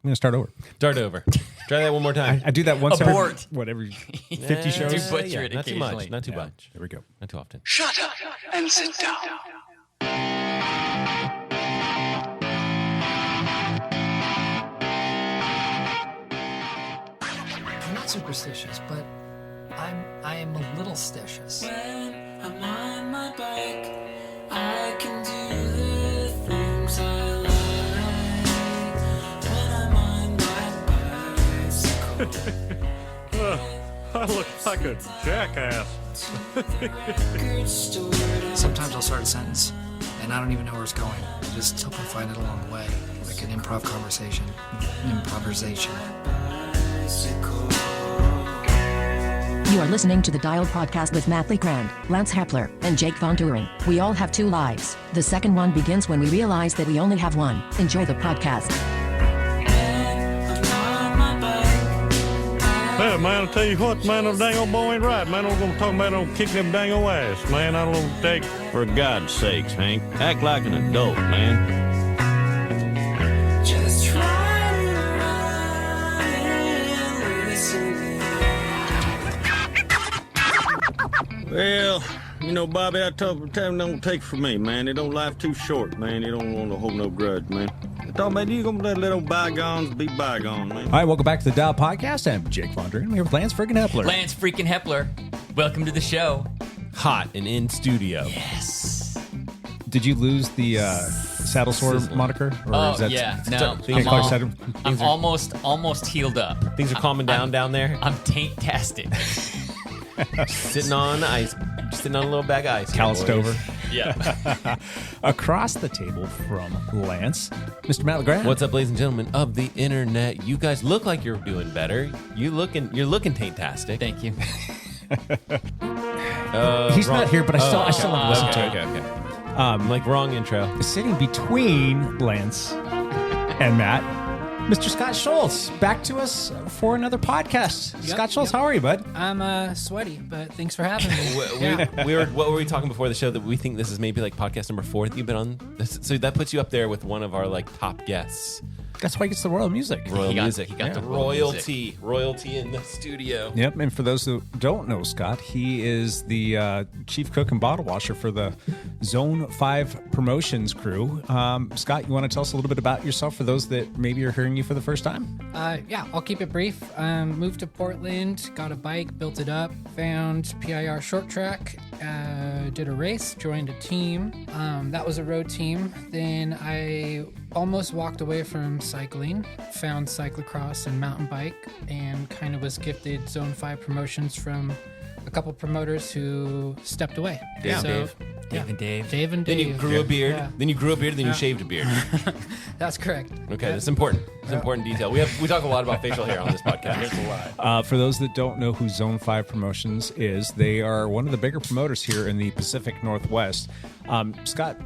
going to start over. Start over. Try that one more time. I do that once Abort. every 50 shows. Do butcher it not too occasionally. much. Not too much. There we go. Not too often. Shut up and sit down. I'm not superstitious, but I am a little stitious. When I'm on my bike, I can do the things I like. When I'm on my bicycle, I look like a jackass. record store to Sometimes I'll start a sentence, and I don't even know where it's going. I just hope I find it along the way, like an improv conversation. Improvisation. bicycle. You are listening to the Dial Podcast with Matt Lee Grand, Lance Hepler, and Jake Von Turing. We all have two lives. The second one begins when we realize that we only have one. Enjoy the podcast. Hey, man, I'll tell you what, man, the dang old boy ain't right. Man, I'm gonna talk about don't kick them dang old ass. Man, I don't take, for God's sakes, Hank. Act like an adult, man. Just try to run and listen. Well, you know, Bobby, I told time don't take from me, man. It don't life too short, man. You don't want to hold no grudge, man. I thought, man, you gonna let little bygones be bygones, man. All right, welcome back to the Dial Podcast. I'm Jake Von Turing. I'm here with Lance freaking Hepler. Lance freaking Hepler, welcome to the show. Hot and in studio. Yes. Did you lose the saddle sore moniker? Or Oh, is that yeah. still- No, Can't call you saddle- I'm almost healed up. Things are calming down down there. I'm taint-tastic. Sitting on ice. Sitting on a little bag of ice. here, calloused boys. over. Yeah. Across the table from Lance, Mr. Matt LeGrand. What's up, ladies and gentlemen of the internet? You guys look like you're doing better. You're looking taint-tastic. Thank you. He's wrong. not here, but I still want to listen to it. Okay. Like wrong intro. Sitting between Lance and Matt, Mr. Scott Scholz, back to us for another podcast. Scott Scholz, how are you, bud? I'm sweaty, but thanks for having me. What were we talking before the show that we think this is maybe like podcast number 4 that you've been on? So that puts you up there with one of our like top guests. That's why he gets the royal music. Royal music. He got the royalty. Royalty in the studio. Yep, and for those who don't know Scott, he is the chief cook and bottle washer for the Zone 5 Promotions crew. Scott, you want to tell us a little bit about yourself for those that maybe are hearing you for the first time? Yeah, I'll keep it brief. Moved to Portland, got a bike, built it up, found PIR short track, did a race, joined a team. That was a road team. Then I almost walked away from cycling, found cyclocross and mountain bike, and kind of was gifted Zone 5 promotions from a couple promoters who stepped away. Dave and Dave. Dave and Dave. Dave and Then Dave. you grew a beard. Yeah. Then you grew a beard. Then you shaved a beard. That's correct. Okay, that's important. It's an important detail. We talk a lot about facial hair on this podcast. There's a lot. For those that don't know who Zone 5 Promotions is, they are one of the bigger promoters here in the Pacific Northwest. Scott,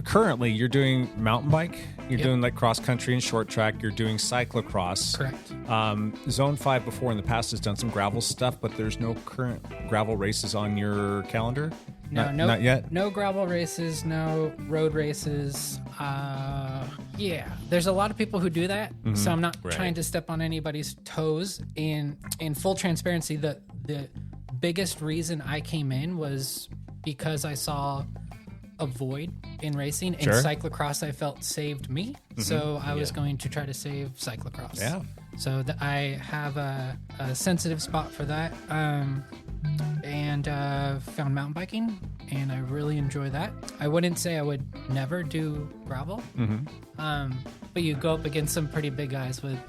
currently you're doing mountain bike, you're doing like cross country and short track, you're doing cyclocross. Correct. Zone 5 before in the past has done some gravel stuff, but there's no current gravel races on your calendar? Not yet? No gravel races, no road races. Yeah, there's a lot of people who do that, so I'm not trying to step on anybody's toes. In full transparency, the biggest reason I came in was because I saw a void in racing, and cyclocross I felt saved me. So I was going to try to save cyclocross. Yeah. So I have a sensitive spot for that. And found mountain biking, and I really enjoy that. I wouldn't say I would never do gravel, but you go up against some pretty big guys with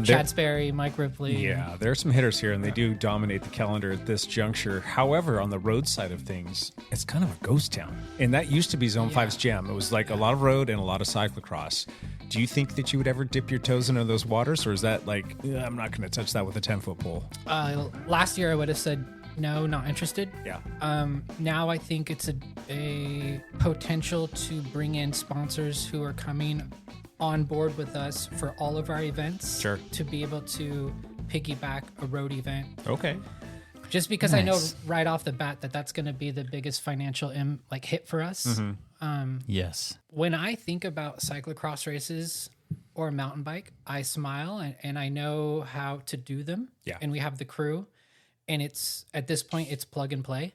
Chad Sperry, Mike Ripley. Yeah, there are some hitters here, and they do dominate the calendar at this juncture. However, on the road side of things, it's kind of a ghost town. And that used to be Zone 5's jam. It was like a lot of road and a lot of cyclocross. Do you think that you would ever dip your toes into those waters, or is that like, I'm not going to touch that with a 10-foot pole? Last year I would have said no, not interested. Yeah. Now I think it's a potential to bring in sponsors who are coming on board with us for all of our events. Sure. To be able to piggyback a road event. Okay. Just because I know right off the bat that that's going to be the biggest financial hit for us. Yes. When I think about cyclocross races or a mountain bike, I smile and I know how to do them. Yeah. And we have the crew. And it's at this point, it's plug and play.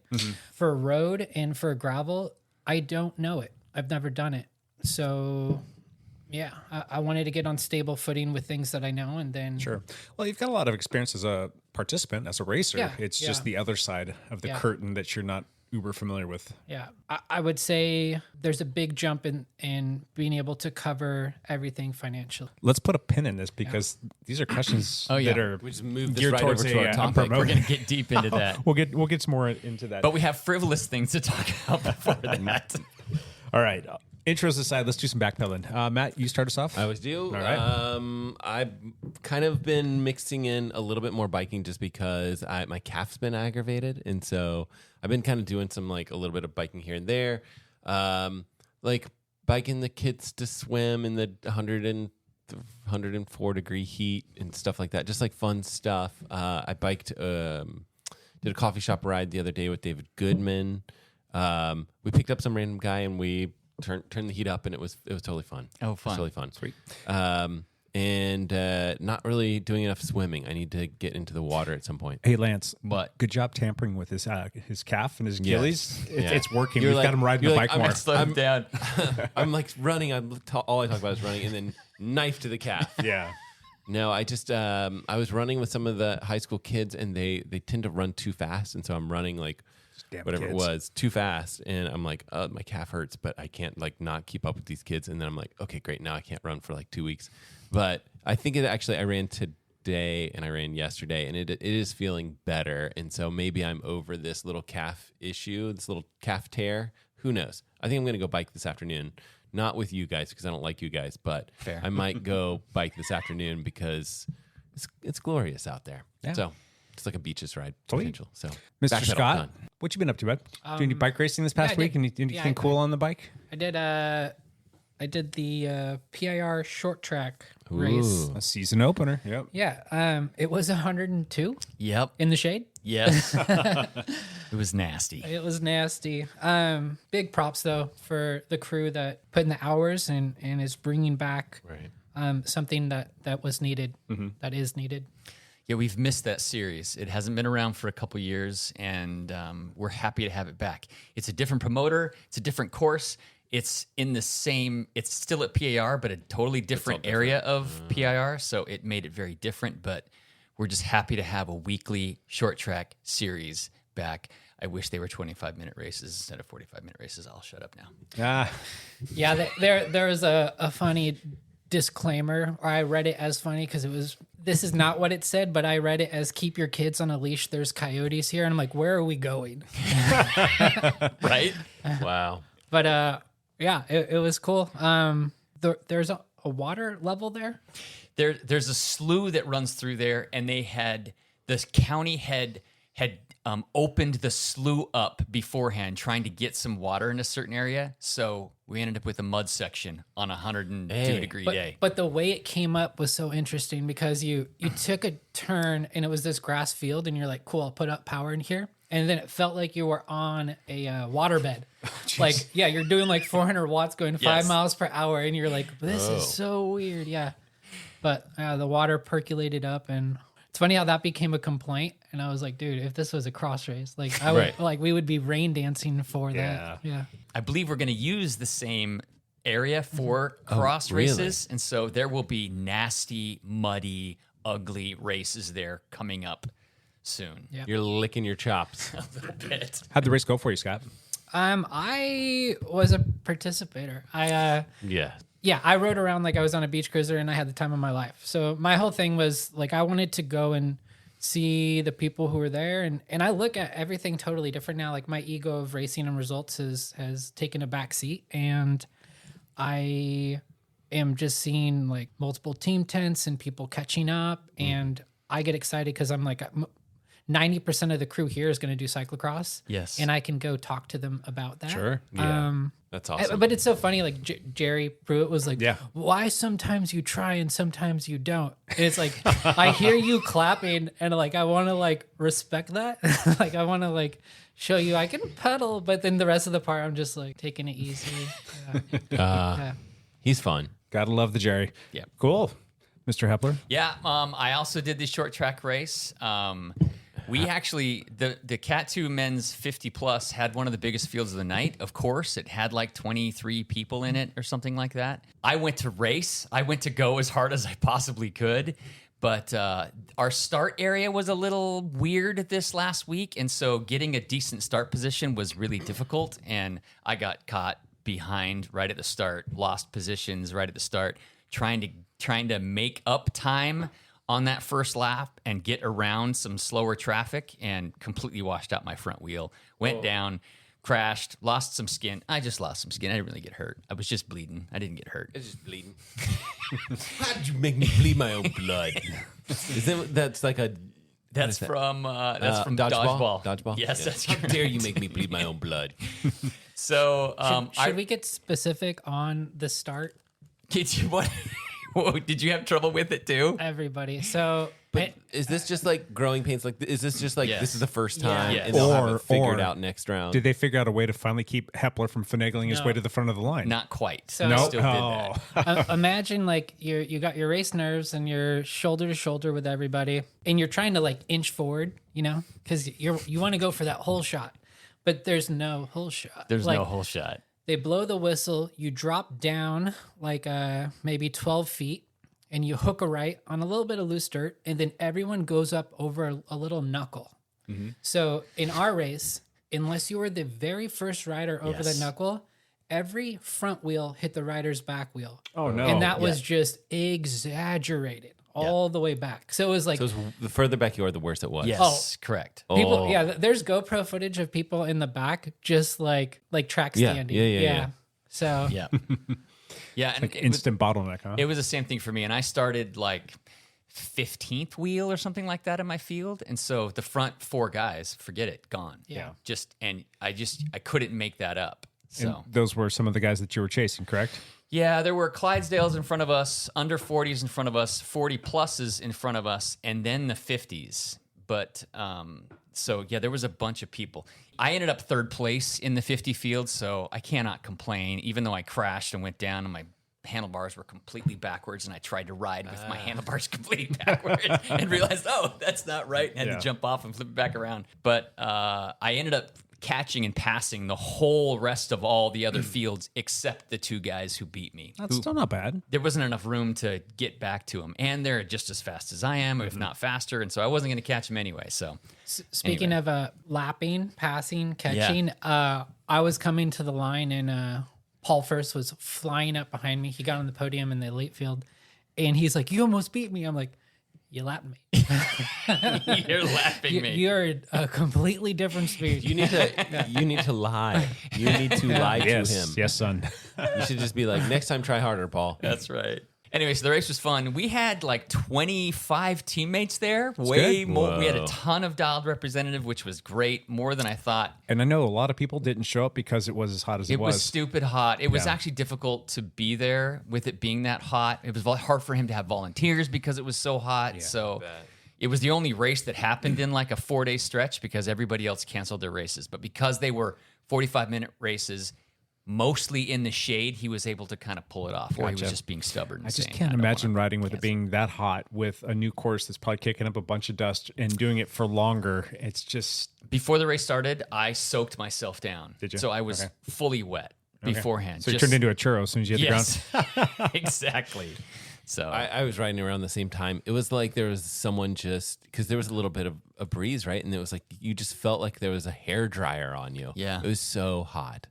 For a road and for gravel, I don't know it. I've never done it. So, yeah, I wanted to get on stable footing with things that I know. And then. Sure. Well, you've got a lot of experience as a participant, as a racer. Yeah, It's yeah. just the other side of the Yeah. curtain that you're not uber familiar with. Yeah, I would say there's a big jump in being able to cover everything financially. Let's put a pin in this because these are questions Oh, yeah. that are We just moved this geared right towards over to our a topic. promote. We're going to get deep into that. We'll get some more into that. But we have frivolous things to talk about before that. All right. Intros aside, let's do some backpedaling. Matt, you start us off. I always do. All right. I've kind of been mixing in a little bit more biking just because my calf's been aggravated, and so I've been kind of doing some like a little bit of biking here and there, like biking the kids to swim in the 104 degree heat and stuff like that. Just like fun stuff. I biked, did a coffee shop ride the other day with David Goodman. We picked up some random guy and we turned the heat up, and it was totally fun. Oh, It was fun. totally fun. Sweet. And not really doing enough swimming. I need to get into the water at some point. Hey, Lance. What? Good job tampering with his calf and his Achilles. Yeah. It's working. You're We've like- got him riding you're the like, bike more. Slow him down. I'm like running. All I talk about is running, and then knife to the calf. Yeah. No, I just I was running with some of the high school kids, and they tend to run too fast, and so I'm running like Damn whatever kids. it was too fast, and I'm like, oh, my calf hurts, but I can't like not keep up with these kids, and then I'm like, okay, great, now I can't run for like 2 weeks, but I think it actually I ran today and I ran yesterday, and it is feeling better, and so maybe I'm over this little calf issue, this little calf tear. Who knows? I think I'm going to go bike this afternoon. Not with you guys because I don't like you guys, but Fair. I might go bike this afternoon because it's glorious out there. Yeah. So it's like a beaches ride Sweet. potential. So Mr. backpedal, Scott, done. what you been up to, bud? Doing any bike racing this past I week? did. Anything Yeah, I cool on the bike? I did the PIR short track race. A season opener. Yep. Yeah, it was 102 Yep. in the shade. Yes. It was nasty. It was nasty. Big props though for the crew that put in the hours and is bringing back Right. something that was needed, that is needed. Yeah, we've missed that series. It hasn't been around for a couple years, and we're happy to have it back. It's a different promoter. It's a different course. It's in the same. It's still at PIR, but a totally different area of PIR. So it made it very different. But we're just happy to have a weekly short track series back. I wish they were 25-minute races instead of 45-minute races. I'll shut up now. Ah, Yeah, there was a funny disclaimer, or I read it as funny because this is not what it said, but I read it as keep your kids on a leash. There's coyotes here. And I'm like, where are we going? Right? Wow. But yeah, it was cool. There's a water level there. There's a slough that runs through there, and the county had opened the slough up beforehand, trying to get some water in a certain area. So we ended up with a mud section on a 102-degree day. But the way it came up was so interesting because you took a turn and it was this grass field, and you're like, cool, I'll put up power in here. And then it felt like you were on a waterbed. Like, yeah, you're doing like 400 watts going 5 miles per hour. And you're like, this is so weird. Yeah. But the water percolated up, and it's funny how that became a complaint. And I was like, dude, if this was a cross race, like I would, Right. like we would be rain dancing for that. Yeah. I believe we're going to use the same area for cross really? races. And so there will be nasty, muddy, ugly races there coming up soon. Yeah. You're licking your chops. A little bit. how'd the race go for you, Scott? I was a participator. Yeah. I rode around like I was on a beach cruiser, and I had the time of my life. So my whole thing was like I wanted to go and see the people who were there, and I look at everything totally different now. Like my ego of racing and results has taken a back seat, and I am just seeing like multiple team tents and people catching up, and I get excited because I'm like 90% of the crew here is going to do cyclocross. Yes. And I can go talk to them about that. Sure. Yeah. That's awesome. But it's so funny. Like Jerry Pruitt was like, Yeah. why sometimes you try and sometimes you don't? And it's like, I hear you clapping and like, I want to like respect that. Like, I want to like show you I can pedal, but then the rest of the part, I'm just like taking it easy. Yeah. He's fun. Gotta love the Jerry. Yep. Cool. Mr. Hepler? Yeah, I also did the short track race. We actually, the Cat 2 men's 50 plus had one of the biggest fields of the night. Of course, it had like 23 people in it or something like that. I went to race. I went to go as hard as I possibly could. But our start area was a little weird this last week. And so getting a decent start position was really difficult. And I got caught behind right at the start, lost positions right at the start, trying to make up time on that first lap and get around some slower traffic, and completely washed out my front wheel. Went down, crashed, lost some skin. I just lost some skin. I didn't really get hurt. I was just bleeding. I didn't get hurt. It's just bleeding. How did you make me bleed my own blood? That's from Dodgeball. Dodgeball? Yes, that's How correct. dare you make me bleed my own blood? So Should we get specific on the start? did you what? Whoa, did you have trouble with it too? Everybody. So But is this just like growing pains? Like, is this just like Yes. this is the first time, Yes. and they'll have Or- it figured or out next round? Did they figure out a way to finally keep Hepler from finagling his No. way to the front of the line? Not quite. So- No. Still did that. imagine like you got your race nerves and you're shoulder to shoulder with everybody, and you're trying to like inch forward, because you want to go for that whole shot, but there's no whole shot. There's Like, no whole shot. They blow the whistle, you drop down like maybe 12 feet, and you hook a right on a little bit of loose dirt, and then everyone goes up over a little knuckle. So in our race, unless you were the very first rider over the Yes. knuckle, every front wheel hit the rider's back wheel. Oh, no. And that was just exaggerated all the way back. So it was like So the further back you are, the worse it was. Yes, correct. people. Oh. Yeah, there's GoPro footage of people in the back just like track Yeah, standing. yeah. So Yeah. Yeah, and Like instant bottleneck, huh? it was the same thing for me. And I started like 15th wheel or something like that in my field. And so the front four guys, forget it, gone. Yeah. I couldn't make that up. So And those were some of the guys that you were chasing, correct? yeah, there were Clydesdales in front of us, under 40s in front of us, 40 pluses in front of us, and then the 50s. But so yeah, there was a bunch of people. I ended up third place in the 50 field, so I cannot complain, even though I crashed and went down and my handlebars were completely backwards, and I tried to ride with my handlebars completely backwards and realized, oh, that's not right, and had Yeah. to jump off and flip it back around. But I ended up catching and passing the whole rest of all the other fields except the two guys who beat me. That's still not bad. There wasn't enough room to get back to them, and they're just as fast as I am, if not faster, and so I wasn't going to catch them anyway. So speaking of lapping, passing, catching, I was coming to the line, and Paul First was flying up behind me. He got on the podium in the elite field, and he's like, "You almost beat me." I'm like, "You lapped me. you're laughing me. You're a completely different speed." You need to lie. You need to lie to him. Yes, son. You should just be like, next time try harder, Paul. That's right. Anyway, so the race was fun. We had like 25 teammates there. Way good. more. We had a Whoa. ton of dialed representative, which was great. More than I thought. And I know a lot of people didn't show up because it was as hot as it It was stupid hot. It was Yeah. actually difficult to be there with it being that hot. It was hard for him to have volunteers because it was so hot. So it was the only race that happened in like a 4-day stretch because everybody else canceled their races. But because they were 45-minute races, mostly in the shade, he was able to kind of pull it off, or he was Gotcha. just being stubborn. And I just saying, can't don't imagine wanna riding with it cancel. being that hot with a new course that's probably kicking up a bunch of dust and doing it for longer. It's just Before the race started, I soaked myself down. Did you? So I was Okay. fully wet beforehand. so you turned into a churro as soon as you hit yes, the ground. exactly. So I was riding around the same time. It was like there was someone just because there was a little bit of a breeze, right? And it was like you just felt like there was a hair dryer on you. Yeah. It was so hot.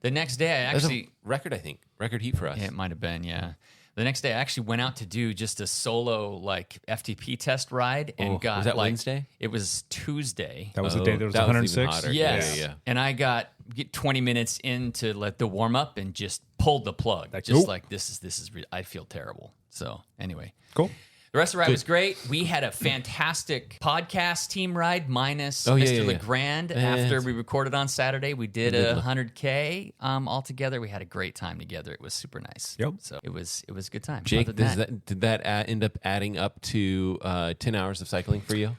the next day, I That's actually a record, I think. Record heat for us. it might have been, yeah. The next day, I actually went out to do just a solo like FTP test ride and Oh, got was that like Wednesday? It was Tuesday. That was the day there was that was even 106. hotter. Yes. Yeah. And I get 20 minutes into like the warm up and just pulled the plug. Just nope. like this is I feel terrible. So anyway, Cool. the rest of the ride was great. We had a fantastic podcast team ride minus Oh, yeah, Mr. yeah, yeah. LeGrand. Yeah, After yeah. we recorded on Saturday, we did did a look- 100K all together. We had a great time together. It was super nice. Yep. So it was a good time. Jake, Other than did that end up adding up to 10 hours of cycling for you?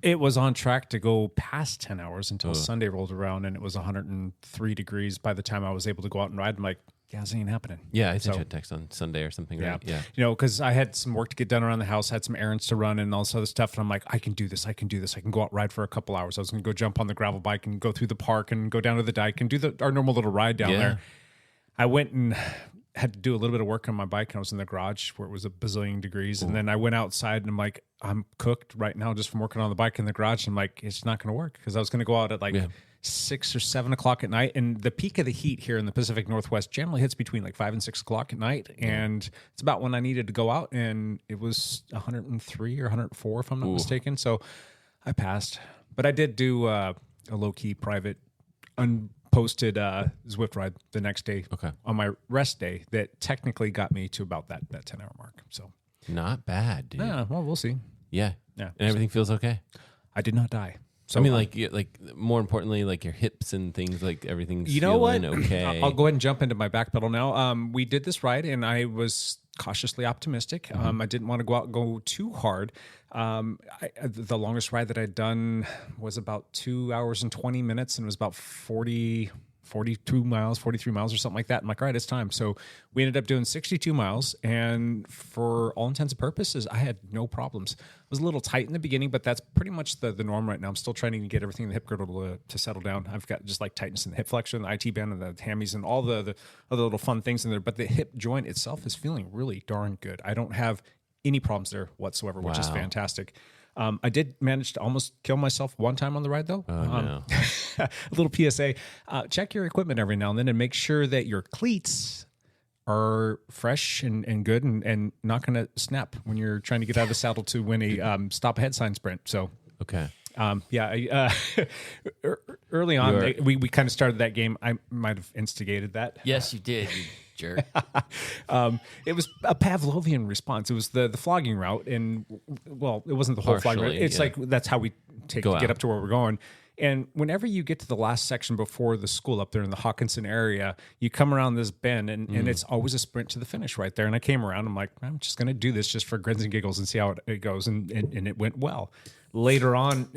It was on track to go past 10 hours until Sunday rolled around, and it was 103 degrees by the time I was able to go out and ride. I'm like, Guys, ain't happening. Yeah, I sent So- you a text on Sunday or something, right? Yeah. Because I had some work to get done around the house, had some errands to run and all this other stuff. And I'm like, I can do this. I can go out ride for a couple hours. I was going to go jump on the gravel bike and go through the park and go down to the dike and do our normal little ride down there. I went and had to do a little bit of work on my bike, and I was in the garage where it was a bazillion degrees. And then I went outside and I'm like, I'm cooked right now just from working on the bike in the garage. And I'm like, it's not going to work because I was going to go out at 6 or 7 o'clock at night, and the peak of the heat here in the Pacific Northwest generally hits between 5 and 6 o'clock at night, and it's about when I needed to go out, and it was 103 or 104 if I'm not mistaken. So I passed, but I did do a low-key private unposted Zwift ride the next day on my rest day that technically got me to about that 10-hour mark. So not bad, dude. yeah, well, we'll see. Yeah. And everything feels okay. I did not die. So I mean, like more importantly, like your hips and things, like everything's you know what? Okay. I'll go ahead and jump into my back pedal now. We did this ride, and I was cautiously optimistic. I didn't want to go out and go too hard. The longest ride that I'd done was about 2 hours and 20 minutes, and it was about 43 miles or something like that. I'm like, all right, it's time. So we ended up doing 62 miles, and for all intents and purposes, I had no problems. It was a little tight in the beginning, but that's pretty much the norm right now. I'm still trying to get everything in the hip girdle to settle down. I've got just tightness in the hip flexor and the IT band and the hammies and all the other little fun things in there, but the hip joint itself is feeling really darn good. I don't have any problems there whatsoever, which is fantastic. I did manage to almost kill myself one time on the ride, though. No. A little PSA. Check your equipment every now and then and make sure that your cleats are fresh and good and not going to snap when you're trying to get out of the saddle to win a stop ahead sign sprint. So, okay. Early on, we kind of started that game. I might have instigated that. Yes, you did, you jerk. It was a Pavlovian response. It was the flogging route, and well, it wasn't the whole flogging route. It's like that's how we get up to where we're going. And whenever you get to the last section before the school up there in the Hawkinson area, you come around this bend, and it's always a sprint to the finish right there. And I came around. I'm like, I'm just going to do this just for grins and giggles and see how it goes. And it went well. Later on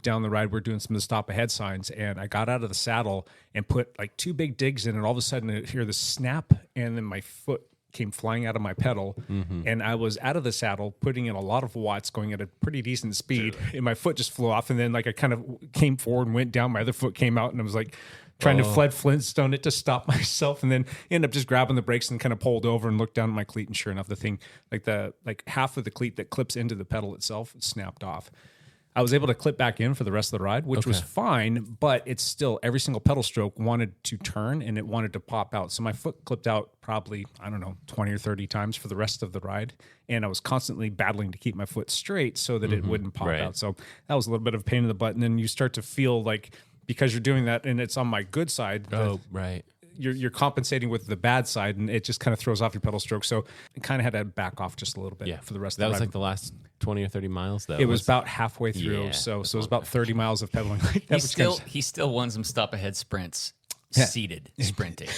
down the ride, we're doing some of the stop ahead signs, and I got out of the saddle and put 2 big digs in, and all of a sudden I hear the snap, and then my foot came flying out of my pedal, and I was out of the saddle, putting in a lot of watts, going at a pretty decent speed, and my foot just flew off, and then I kind of came forward and went down, my other foot came out, and I was trying to Fred Flintstone it to stop myself, and then ended up just grabbing the brakes and kind of pulled over and looked down at my cleat, and sure enough, the thing, half of the cleat that clips into the pedal itself snapped off. I was able to clip back in for the rest of the ride, which was fine, but it's still every single pedal stroke wanted to turn and it wanted to pop out. So my foot clipped out probably, 20 or 30 times for the rest of the ride. And I was constantly battling to keep my foot straight so that it wouldn't pop out. So that was a little bit of a pain in the butt. And then you start to feel like, because you're doing that and it's on my good side. You're compensating with the bad side, and it just kind of throws off your pedal stroke. So it kind of had to back off just a little bit for the rest of the ride. That was the last 20 or 30 miles, though. It was about halfway through, so it was about 30 miles of pedaling like that. He still won some stop ahead sprints, seated sprinting.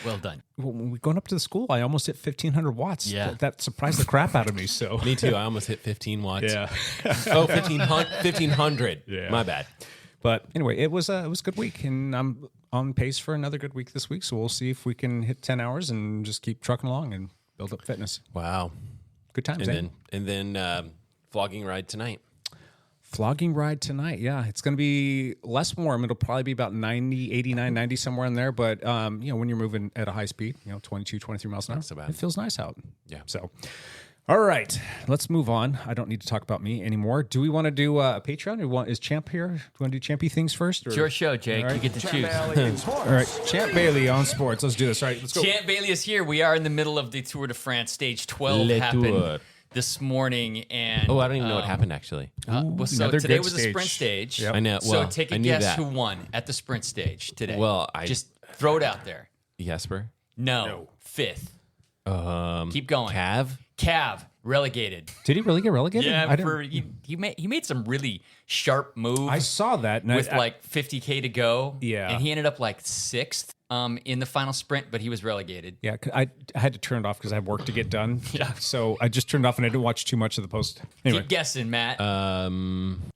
Well done. When we going up to the school, I almost hit 1,500 watts. Yeah. That surprised the crap out of me. So me too. I almost hit 15 watts. Yeah. 1,500. Yeah. My bad. But anyway, it was a good week, and I'm on pace for another good week this week. So we'll see if we can hit 10 hours and just keep trucking along and build up fitness. Wow. Good times. And then flogging ride tonight. Flogging ride tonight. Yeah. It's going to be less warm. It'll probably be about 90, 89, 90, somewhere in there. But, when you're moving at a high speed, 22, 23 miles an hour, so bad. It feels nice out. Yeah. So, all right, let's move on. I don't need to talk about me anymore. Do we want to do a Patreon? Is Champ here? Do you want to do Champy things first? It's your show, Jake. Right. You get to choose. All right, Champ Bailey on sports. Let's do this. All right, let's go. Champ Bailey is here. We are in the middle of the Tour de France. Stage 12 happened this morning. And I don't even know what happened, actually. So today was a sprint stage. Yep. I know. So take a guess that. who won at the sprint stage today. Well, just throw it out there. Jesper? No. Fifth. Keep going. Cav. Relegated. Did he really get relegated? Yeah, he made some really sharp moves. I saw that with 50K to go. Yeah, and he ended up 6th in the final sprint, but he was relegated. Yeah, I had to turn it off because I have work to get done. Yeah. So I just turned it off and I didn't watch too much of the post. Anyway. Keep guessing, Matt.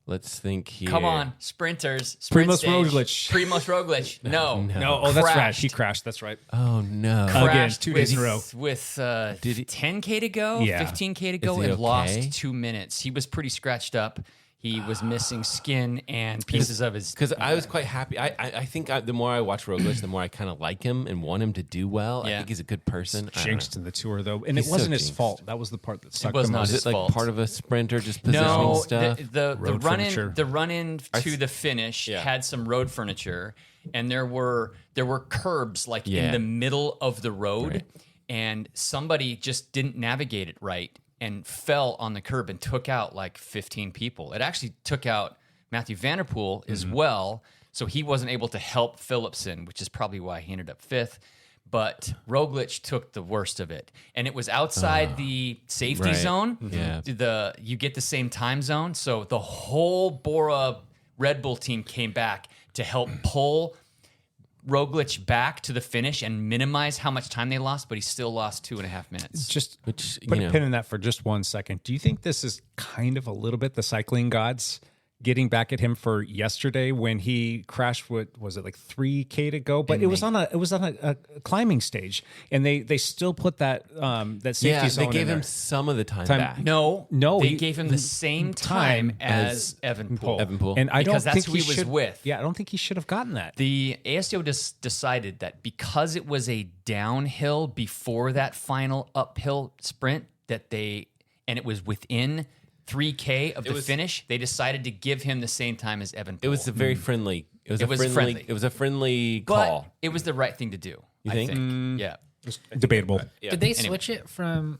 Let's think here. Come on, sprinters. Sprint Primoz stage. Roglic. Primoz Roglic. No. No, oh, that's right. Crashed. He crashed. That's right. Oh no. Again, Crashed 2 days in a row. with 10K to go, Yeah. 15K to go, he and okay? lost 2 minutes. He was pretty scratched up. He was missing skin and pieces of his. Because I was quite happy. I think the more I watch Roglic, the more I kind of like him and want him to do well. I Yeah. think he's a good person. I don't Jinxed know. in the tour, though. And He's it wasn't so his jinxed. fault. That was the part that sucked was the not most. his Is it like fault. part of a sprinter just positioning No, stuff? the Road run furniture. in the run in to the finish Yeah. had some road furniture, and there were curbs like in Yeah. the middle of the road, Right. and somebody just didn't navigate it right and fell on the curb and took out like 15 people. It actually took out Matthew Van Der Poel as well, so he wasn't able to help Philipsen, which is probably why he ended up 5th. But Roglic took the worst of it, and it was outside the safety right. zone. Yeah. You get the same time zone, so the whole Bora Red Bull team came back to help pull Roglic back to the finish and minimize how much time they lost, but he still lost 2.5 minutes. Just Which, put you a know. pin in that for just 1 second. Do you think this is kind of a little bit the cycling gods getting back at him for yesterday when he crashed with, was it like 3K to go? But it was on a climbing stage, and they still put that safety Yeah, zone they gave in him there. some of the time back. No, No, they he- gave him the same time as Evan Poole. Evan Poole. And I Because don't that's think who he was should, with. Yeah, I don't think he should have gotten that. The ASO decided that because it was a downhill before that final uphill sprint and it was within 3K of the finish, they decided to give him the same time as Evan Poole. It was a very friendly. It was friendly. It was a friendly but call. it was the right thing to do. You I think? think. Yeah. Debatable. Yeah. Did they switch it from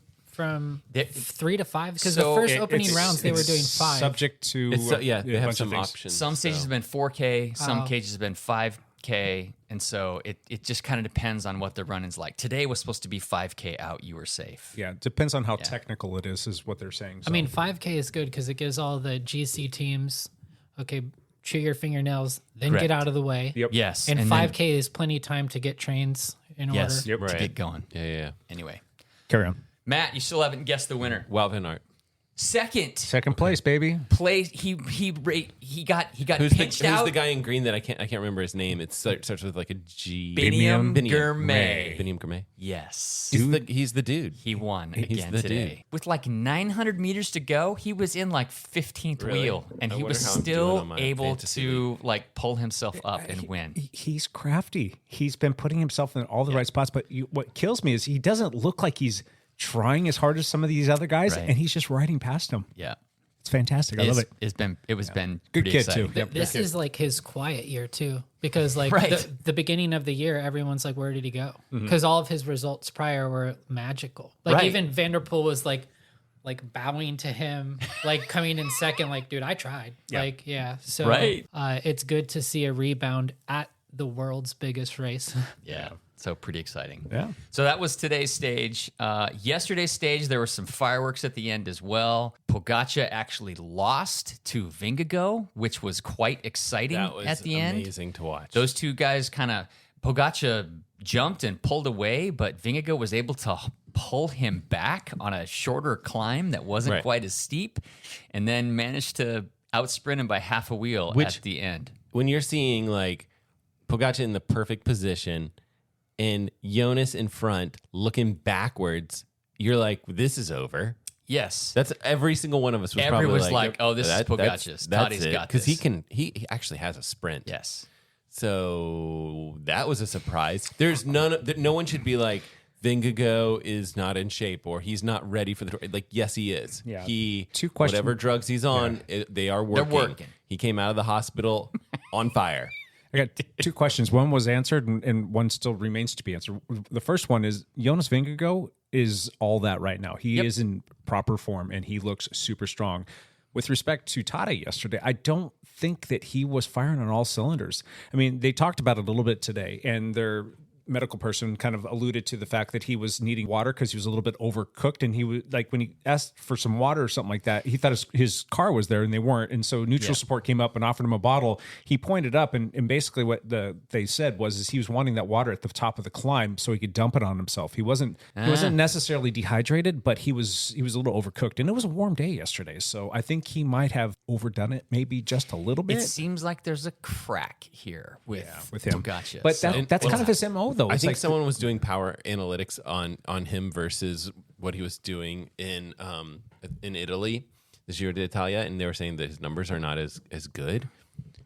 They- 3 to 5? Because So the first it- opening It's- rounds they were it's doing 5. Subject to Yeah, they a have bunch some of things. options. Some stages so. have been 4K, some Oh. cages have been 5K, and so it just kind of depends on what the run-in's like. Today was supposed to be 5K out, you were safe. Yeah, it depends on how technical it is what they're saying. I mean, 5K is good because it gives all the GC teams, okay, chew your fingernails, then Correct. get out of the way. Yep. Yes. And then- 5K is plenty of time to get trains in Yes, order. to Right. get going. Yeah. Anyway. carry on. Matt, you still haven't guessed the winner. Wout van Aert. Second place, baby. Place he got Who's pitched out. the guy in green that I can't remember his name? It starts with like a G. Biniam Biniam Gourmet. Biniam Gourmet. Yes. He's the dude. He won He's again the today. dude. With like 900 meters to go, he was in like 15th Really? wheel, and I he wonder was how I'm doing still on my able fantasy to like pull himself up and win. He's crafty. He's been putting himself in all the right spots. But what kills me is he doesn't look like he's trying as hard as some of these other guys, Right. and he's just riding past them. Yeah. It's fantastic. I love it. It's been been Good pretty kid, exciting. too. Yep. This is like his quiet year too, because like Right. the beginning of the year, everyone's like, "Where did he go?" Mm-hmm. Because all of his results prior were magical. Like Right. even Vanderpool was like bowing to him, like coming in second. Like, dude, I tried. Like, yeah. So Right. it's good to see a rebound at the world's biggest race. Yeah. So pretty exciting. Yeah. So that was today's stage. Yesterday's stage, there were some fireworks at the end as well. Pogačar actually lost to Vingegaard, which was quite exciting That was at the end. amazing to watch. Those two guys Pogačar jumped and pulled away, but Vingegaard was able to pull him back on a shorter climb that wasn't Right. quite as steep, and then managed to outsprint him by half a wheel Which- at the end. when you're seeing like Pogačar in the perfect position and Jonas in front looking backwards, you're like, this is over. Yes. That's every single one of us was Everyone probably was like, oh, this is Pogačar's. Taddy's got because this. he actually has a sprint. Yes. So that was a surprise. There's no one should be like, Vingegaard is not in shape or he's not ready for the like. Yes, he is. Yeah. He Two questions. whatever drugs he's on, they are working. They're working. He came out of the hospital on fire. I got two questions. One was answered, and one still remains to be answered. The first one is Jonas Vingegaard is all that right now. He is in proper form, and he looks super strong. With respect to Tadej yesterday, I don't think that he was firing on all cylinders. I mean, they talked about it a little bit today, and medical person kind of alluded to the fact that he was needing water because he was a little bit overcooked, and he was like, when he asked for some water or something like that, he thought his car was there and they weren't, and so neutral support came up and offered him a bottle. He pointed up, and basically what they said was he was wanting that water at the top of the climb so he could dump it on himself. He wasn't necessarily dehydrated, but he was a little overcooked, and it was a warm day yesterday, so I think he might have overdone it maybe just a little bit. It seems like there's a crack here with him. Gotcha. But that's kind of his MO, though. I think someone was doing power analytics on him versus what he was doing in Italy, the Giro d'Italia, and they were saying that his numbers are not as good.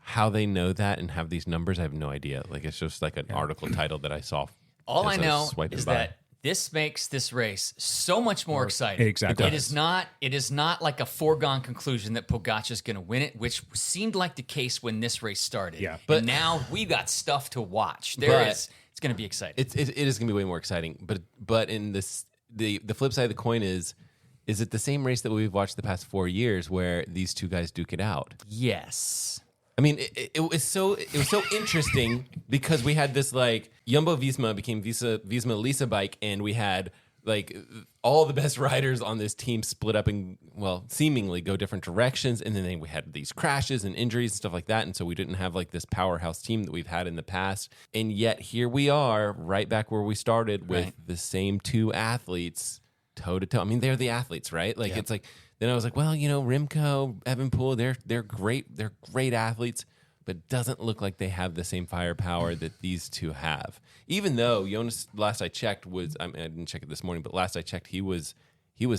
How they know that and have these numbers, I have no idea. Like, it's just like an article title that I saw. All I know is that this makes this race so much more exciting. Exactly. It is not like a foregone conclusion that Pogacar's going to win it, which seemed like the case when this race started. Yeah. But now we got stuff to watch. It's going to be exciting. It is going to be way more exciting. But in this, the flip side of the coin is it the same race that we've watched the past 4 years where these two guys duke it out? Yes. I mean, it was so interesting because we had this like Jumbo-Visma became Visma-Lease bike, and we had like all the best riders on this team split up and seemingly go different directions, and then we had these crashes and injuries and stuff like that, and so we didn't have like this powerhouse team that we've had in the past, and yet here we are right back where we started with the same two athletes toe to toe. I mean, they're the athletes, right? Like it's like. Then I was like, well, Remco, Evenepoel, they're great athletes, but it doesn't look like they have the same firepower that these two have. Even though Jonas, last I checked, I didn't check it this morning, but last I checked, he was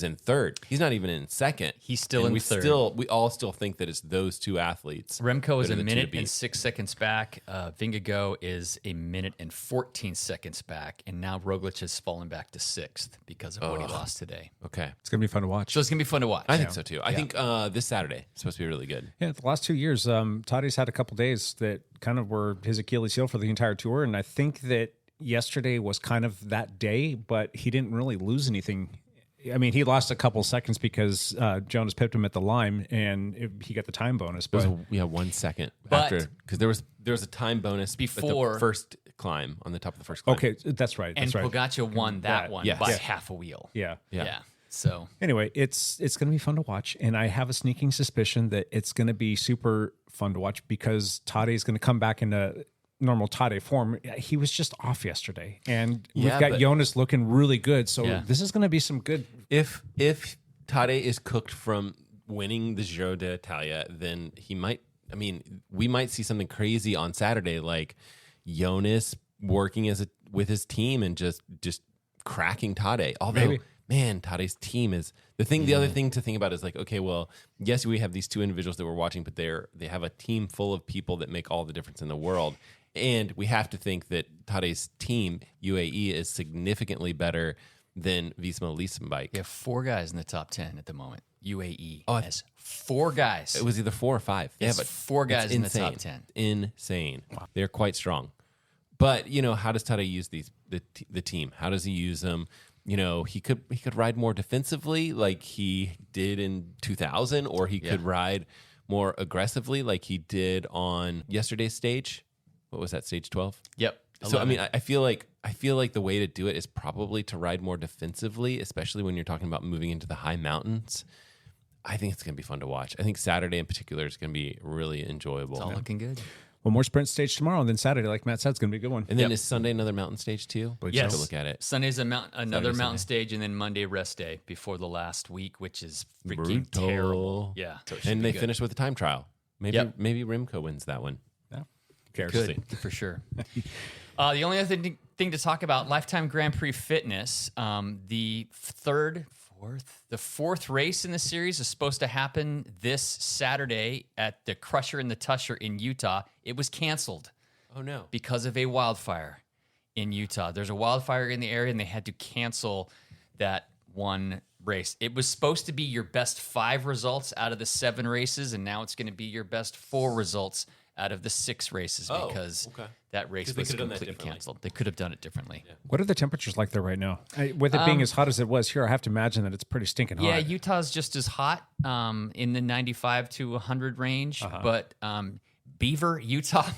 in third. He's not even in second. He's still in third. We all still think that it's those two athletes. Remco is a minute and 6 seconds back. Vingegaard is a minute and 14 seconds back. And now Roglic has fallen back to sixth because of what he lost today. Okay. It's going to be fun to watch. So it's going to be fun to watch. I think so, too. I think this Saturday is supposed to be really good. Yeah, the last 2 years, Tade's had a couple days that kind of were his Achilles heel for the entire tour. And I think that yesterday was kind of that day, but he didn't really lose anything. I mean, he lost a couple seconds because Jonas pipped him at the line, and he got the time bonus. But 1 second after, because there was a time bonus before at the first climb on the top of the first climb. Okay, that's right. And Pogacar won that one by Yes. half a wheel. Yeah. So anyway, it's going to be fun to watch, and I have a sneaking suspicion that it's going to be super fun to watch because Tade is going to come back into normal Tade form. He was just off yesterday, and we've got Jonas looking really good. So this is going to be some good. If Tade is cooked from winning the Giro d'Italia, then he might. I mean, we might see something crazy on Saturday, like Jonas working with his team and just cracking Tade. Although, man, Tade's team is the thing. The other thing to think about is like, okay, well, yes, we have these two individuals that we're watching, but they have a team full of people that make all the difference in the world. And we have to think that Tade's team, UAE, is significantly better than Visma-Lease bike. you have 4 guys in the top 10 at the moment. UAE has 4 guys. It was either 4 or 5. They It's have 4 guys in the top 10. Insane. Wow. They're quite strong. But, how does Tade use the team? How does he use them? He could ride more defensively like he did in 2000, or he could ride more aggressively like he did on yesterday's stage. What was that, stage 12? Yep. So I mean, I feel like the way to do it is probably to ride more defensively, especially when you're talking about moving into the high mountains. I think it's going to be fun to watch. I think Saturday in particular is going to be really enjoyable. It's all looking good. One more sprint stage tomorrow, and then Saturday, like Matt said, it's going to be a good one. And then is Sunday another mountain stage too? Yes. To look at it. Sunday's another mountain stage, and then Monday rest day before the last week, which is freaking terrible. Yeah. So and they finish with a time trial. Maybe Remco wins that one. Good, for sure. The only other thing to talk about, Lifetime Grand Prix Fitness, the fourth race in the series is supposed to happen this Saturday at the Crusher and the Tusher in Utah. It was canceled. Oh, no. Because of a wildfire in Utah. There's a wildfire in the area, and they had to cancel that one race. It was supposed to be your best 5 results out of the 7 races, and now it's going to be your best 4 results out of the 6 races because that race was completely canceled. They could have done it differently. Yeah. What are the temperatures like there right now? With it being as hot as it was here, I have to imagine that it's pretty stinking hot. Yeah, Utah's just as hot in the 95 to 100 range, but Beaver, Utah,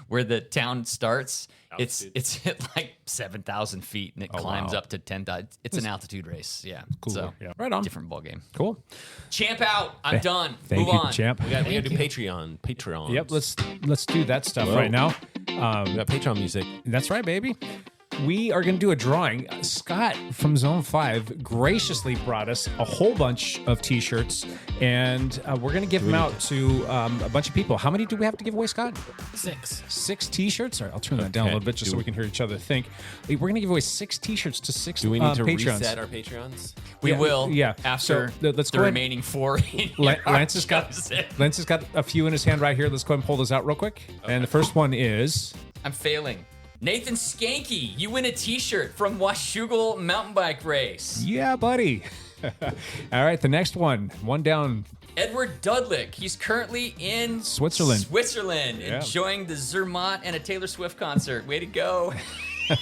where the town starts. It's at like 7,000 feet and it climbs up to 10,000. It's an altitude race. Yeah. Cool. So, Yeah. Right on. different ball game. Cool. Champ out. I'm done. Thank Move you, on. champ. We got to do Patreon. Yep. Let's do that stuff right now. We got Patreon music. That's right, baby. We are going to do a drawing. Scott from Zone 5 graciously brought us a whole bunch of T-shirts, and we're going to give them out to a bunch of people. How many do we have to give away, Scott? 6. 6 T-shirts? All right, I'll turn that down a little bit just so we can hear each other think. We're going to give away 6 T-shirts to 6 Do we need to Patreons. reset our Patreons? We will. Yeah. After So, let's the go ahead. remaining 4. Lance has got a few in his hand right here. Let's go ahead and pull those out real quick. Okay. And the first one is... I'm failing. Nathan Skanky, you win a T-shirt from Washougal Mountain Bike Race. Yeah, buddy. All right, the next one down. Edward Dudlick, he's currently in Switzerland, enjoying the Zermatt and a Taylor Swift concert. Way to go.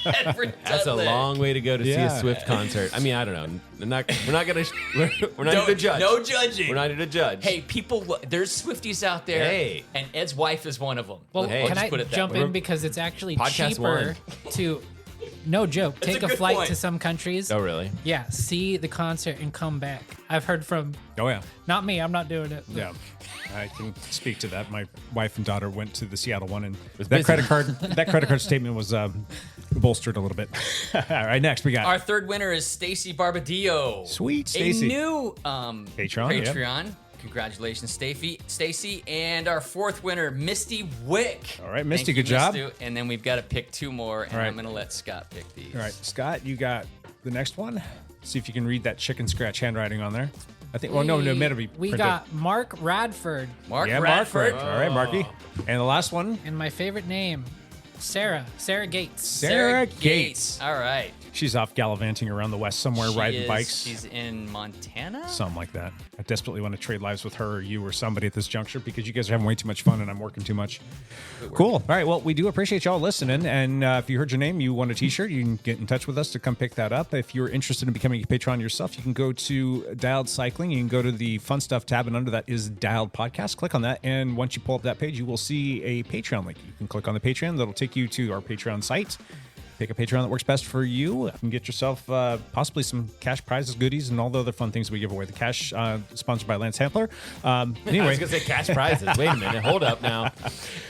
Edward That's a Dudlick. long way to go to see a Swift concert. I mean, I don't know. We're not here to judge. No judging. We're not here to judge. Hey, there's Swifties out there. Hey. And Ed's wife is one of them. Well, Hey. can I put it that jump way. in because it's actually Podcast cheaper to, no joke, take a a good flight point. to some countries. Oh, really? Yeah, see the concert and come back. I've heard from, Oh, yeah. not me, I'm not doing it. Yeah, I can speak to that. My wife and daughter went to the Seattle one, and that busy. credit card statement was bolstered a little bit. All right, next we got Our third winner is Stacy Barbadillo. Sweet Stacy. A new Patreon. Congratulations, Stacy. And our fourth winner, Misty Wick. All right, Misty, Thank you, good job. Misty. And then we've got to pick 2 more, and All right. I'm going to let Scott pick these. All right, Scott, you got the next one. See if you can read that chicken scratch handwriting on there. I think. Well, no, it'll be We printed. got Mark Radford Mark Mark. Radford. All right, Marky. And the last one, and my favorite name, Sarah Gates. Sarah Gates. All right. She's off gallivanting around the West somewhere, riding bikes. She's in Montana. Something like that. I desperately want to trade lives with her or you or somebody at this juncture because you guys are having way too much fun and I'm working too much. Cool. All right. Well, we do appreciate y'all listening. And if you heard your name, you want a T-shirt, you can get in touch with us to come pick that up. If you're interested in becoming a patron yourself, you can go to Dialed Cycling. You can go to the Fun Stuff tab, and under that is Dialed Podcast. Click on that. And once you pull up that page, you will see a Patreon link. You can click on the Patreon. That'll take you to our Patreon site. Pick a Patreon that works best for you. You can get yourself possibly some cash prizes, goodies, and all the other fun things we give away. The cash sponsored by Lance Hampler. I Anyway, was gonna say cash prizes. Wait a minute. Hold up now.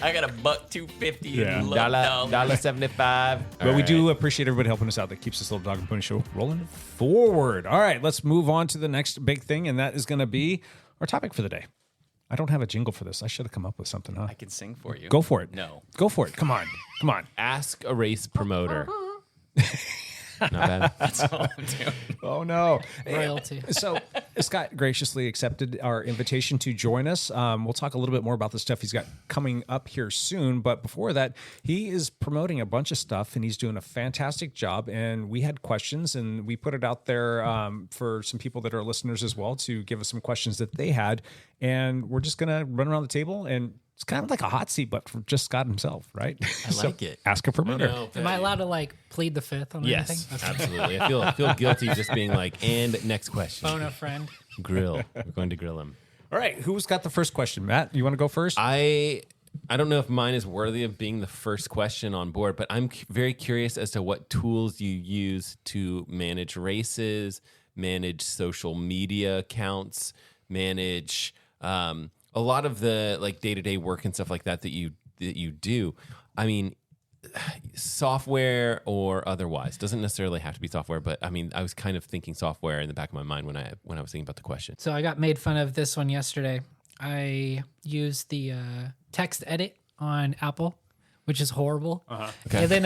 I got $1.250. Yeah. $1.75. but we do appreciate everybody helping us out. That keeps this little dog and pony show rolling forward. All right, let's move on to the next big thing, and that is going to be our topic for the day. I don't have a jingle for this. I should have come up with something, huh? I can sing for you. Go for it. No. Go for it. Come on. Come on. Ask a race promoter. Not bad. That's all I'm doing. Oh, no. Royalty. So Scott graciously accepted our invitation to join us. We'll talk a little bit more about the stuff he's got coming up here soon. But before that, he is promoting a bunch of stuff, and he's doing a fantastic job. And we had questions, and we put it out there for some people that are listeners as well to give us some questions that they had. And we're just going to run around the table, and it's kind of like a hot seat, but for just Scott himself, right? I like it. Ask a promoter. Am I allowed to plead the fifth on Yes, anything? Okay. absolutely. I feel guilty just being like, and next question. Phone a friend. Grill. We're going to grill him. All right. Who's got the first question? Matt, you want to go first? I don't know if mine is worthy of being the first question on board, but I'm very curious as to what tools you use to manage races, manage social media accounts, manage a lot of the day-to-day work and stuff like that you do. I mean, software or otherwise, doesn't necessarily have to be software, but I mean, I was kind of thinking software in the back of my mind when I was thinking about the question. So I got made fun of this one yesterday. I used the text edit on Apple, which is horrible. Okay. And then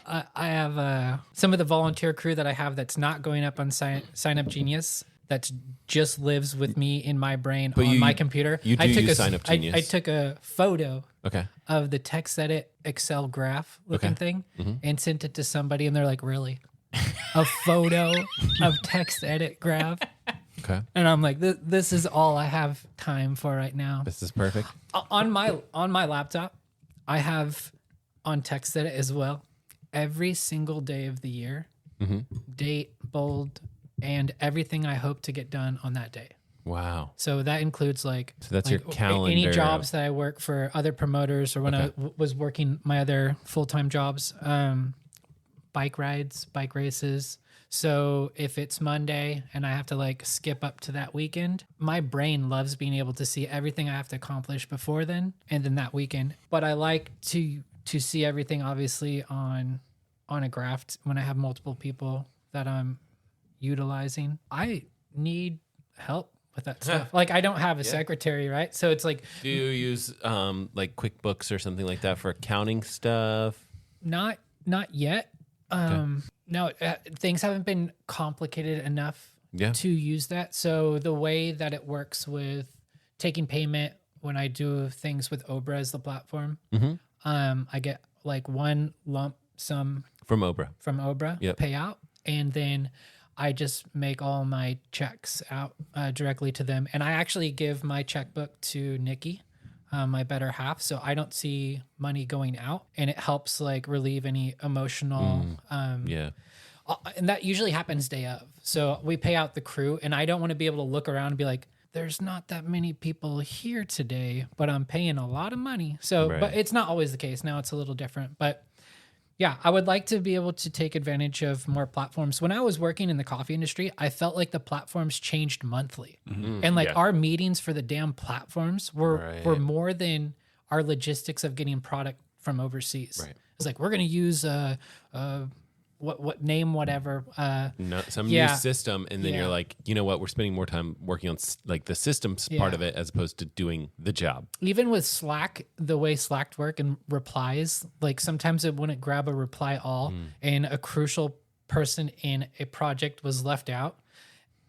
I have some of the volunteer crew that I have that's not going up on Sign Up Genius. That just lives with me in my brain on my computer. You do use Sign Up Genius. I took a photo Okay. of the text edit Excel graph looking thing and sent it to somebody, and they're like, "Really? A photo of text edit graph?" Okay. And I'm like, "This is all I have time for right now." This is perfect. On my laptop, I have on text edit as well. Every single day of the year, date, bold, and everything I hope to get done on that day. Wow. So that includes like So that's your calendar any of- jobs that I work for other promoters, or when I was working my other full-time jobs, bike rides, bike races. So if it's Monday and I have to like skip up to that weekend, my brain loves being able to see everything I have to accomplish before then and then that weekend. But I like to see everything obviously on a graph when I have multiple people that I'm utilizing. I need help with that stuff. Like I don't have a secretary, right? So it's like, Do you use like QuickBooks or something like that for accounting stuff? not yet. No, things haven't been complicated enough to use that. So the way that it works with taking payment when I do things with Obra as the platform, I get like one lump sum From Obra. payout, and then I just make all my checks out directly to them. And I actually give my checkbook to Nikki, my better half, so I don't see money going out, and it helps like relieve any emotional and that usually happens day of. So we pay out the crew, and I don't want to be able to look around and be like, there's not that many people here today, but I'm paying a lot of money. So but it's not always the case. Now it's a little different, but yeah, I would like to be able to take advantage of more platforms. When I was working in the coffee industry, I felt like the platforms changed monthly. And like our meetings for the damn platforms were more than our logistics of getting product from overseas. It's like, we're going to use what name, whatever. Some new system. And then you're like, you know what? We're spending more time working on like the systems part of it as opposed to doing the job. Even with Slack, the way Slack work and replies, like sometimes it wouldn't grab a reply all and a crucial person in a project was left out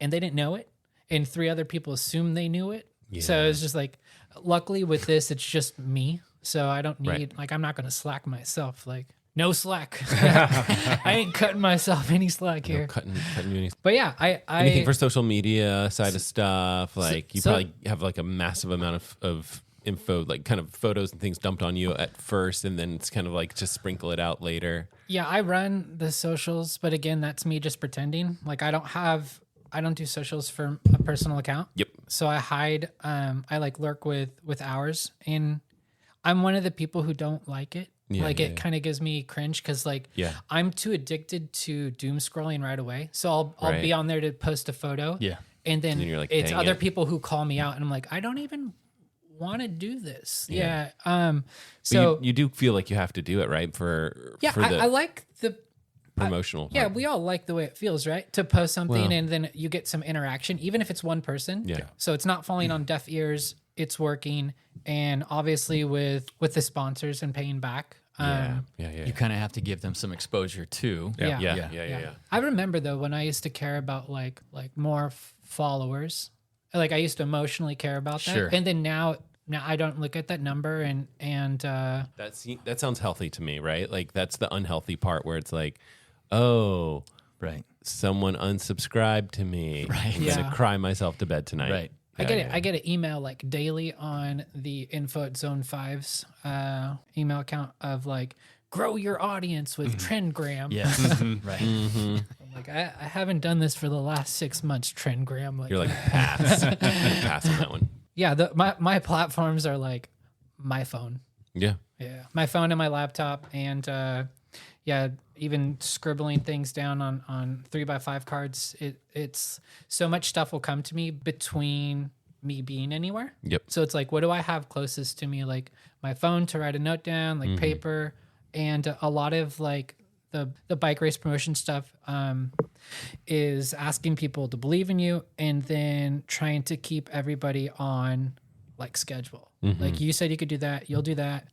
and they didn't know it. And 3 other people assumed they knew it. So it's just like, luckily with this, it's just me. So I don't need, like, I'm not going to Slack myself. Like, no slack. I ain't cutting myself any slack here. Cutting you any. But yeah, I anything for social media side of stuff. Like you probably have like a massive amount of info, like kind of photos and things dumped on you at first, and then it's kind of like just sprinkle it out later. Yeah, I run the socials, but again, that's me just pretending. Like I don't do socials for a personal account. Yep. So I hide. I like lurk with ours, and I'm one of the people who don't like it. It kind of gives me cringe because I'm too addicted to doom scrolling right away. So I'll be on there to post a photo. Yeah. And then you're like, it's dang other it. people who call me out and I'm like, I don't even want to do this. Yeah. So So you do feel like you have to do it, right? For the I like the promotional. yeah, part. we all like the way it feels, right? To post something and then you get some interaction, even if it's one person. Yeah. So it's not falling on deaf ears. It's working. And obviously with the sponsors and paying back. You kind of have to give them some exposure too. Yeah. I remember though when I used to care about like more followers, like I used to emotionally care about that. Sure. And then now I don't look at that number and That sounds healthy to me, right? Like that's the unhealthy part where it's like, oh, Right. someone unsubscribed to me. Right. I'm gonna cry myself to bed tonight. Right. I get an email like daily on the Info at Zone 5's email account of like, grow your audience with Trendgram. Yes. Right. I'm like, I haven't done this for the last 6 months, Trendgram. Like, You're like, pass. Pass on that one. yeah, my platforms are like my phone. Yeah. Yeah, my phone and my laptop, and even scribbling things down on 3x5 cards. It's so much stuff will come to me between me being anywhere. Yep. So it's like, what do I have closest to me? Like my phone to write a note down, like paper, and a lot of like the bike race promotion stuff is asking people to believe in you, and then trying to keep everybody on like schedule. Like you said, you could do that. You'll do that.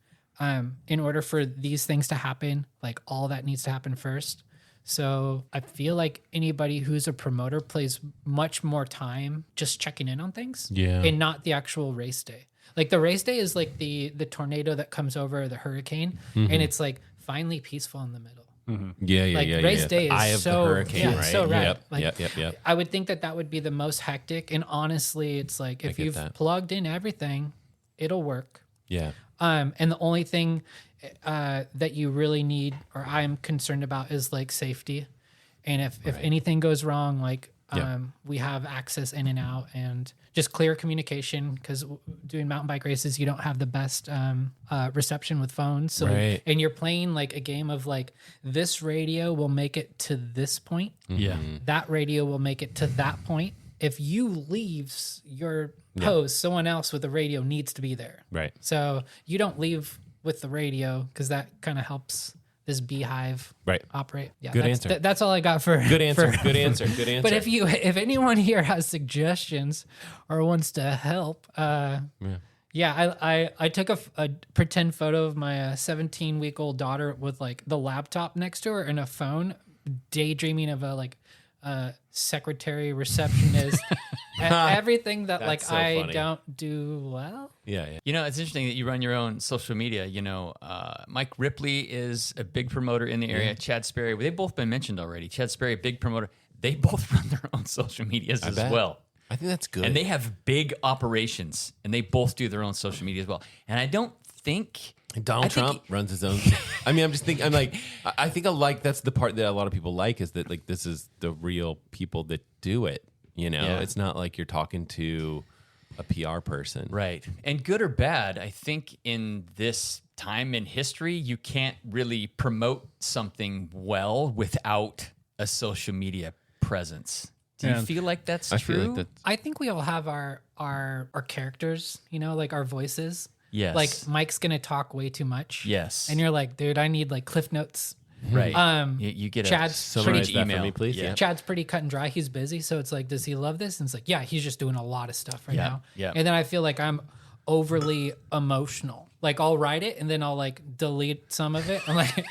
In order for these things to happen, like all that needs to happen first. So I feel like anybody who's a promoter plays much more time just checking in on things, and not the actual race day. Like the race day is like the tornado that comes over, the hurricane, and it's like finally peaceful in the middle. Like race day is Eye of so the hurricane, right? so rad. Yep. Like, Yep. I would think that would be the most hectic, and honestly, it's like if get you've that. plugged in everything, it'll work. Yeah. And the only thing that you really need, or I'm concerned about, is like safety. And if anything goes wrong, like We have access in and out, and just clear communication, because doing mountain bike races, you don't have the best reception with phones. So, Right. and you're playing like a game of like, this radio will make it to this point. Yeah. That radio will make it to that point. If you leave your post, someone else with the radio needs to be there. Right. So you don't leave with the radio, because that kind of helps this beehive Right. operate. Yeah, Good that's, answer. That's all I got for Good answer. for- Good answer. Good answer. But if anyone here has suggestions or wants to help, I took a pretend photo of my 17-week-old daughter with like the laptop next to her and a phone, daydreaming of a secretary, receptionist, everything that like so I funny. don't do well. Yeah. You know, it's interesting that you run your own social media. Mike Ripley is a big promoter in the area. Chad Sperry, they've both been mentioned already. Chad Sperry, big promoter. They both run their own social medias as bet. well. I think that's good. And they have big operations, and they both do their own social media as well. And I don't think Donald Trump runs his own. I mean, I'm just thinking. I think that's the part that a lot of people like, is that like this is the real people that do it. Yeah. It's not like you're talking to a PR person, right. And good or bad, I think in this time in history, you can't really promote something well without a social media presence. Do you And feel like that's I true? feel like that. I think we all have our characters, like our voices. Yes. Like Mike's gonna talk way too much. Yes. And you're like, dude, I need like Cliff Notes. Right. You get Chad's a Summarize pretty that email. for me, please. Yeah. Chad's pretty cut and dry. He's busy, so it's like, does he love this? And it's like, yeah, he's just doing a lot of stuff right Yeah, now. yeah. And then I feel like I'm overly emotional. Like I'll write it and then I'll like delete some of it. I'm like,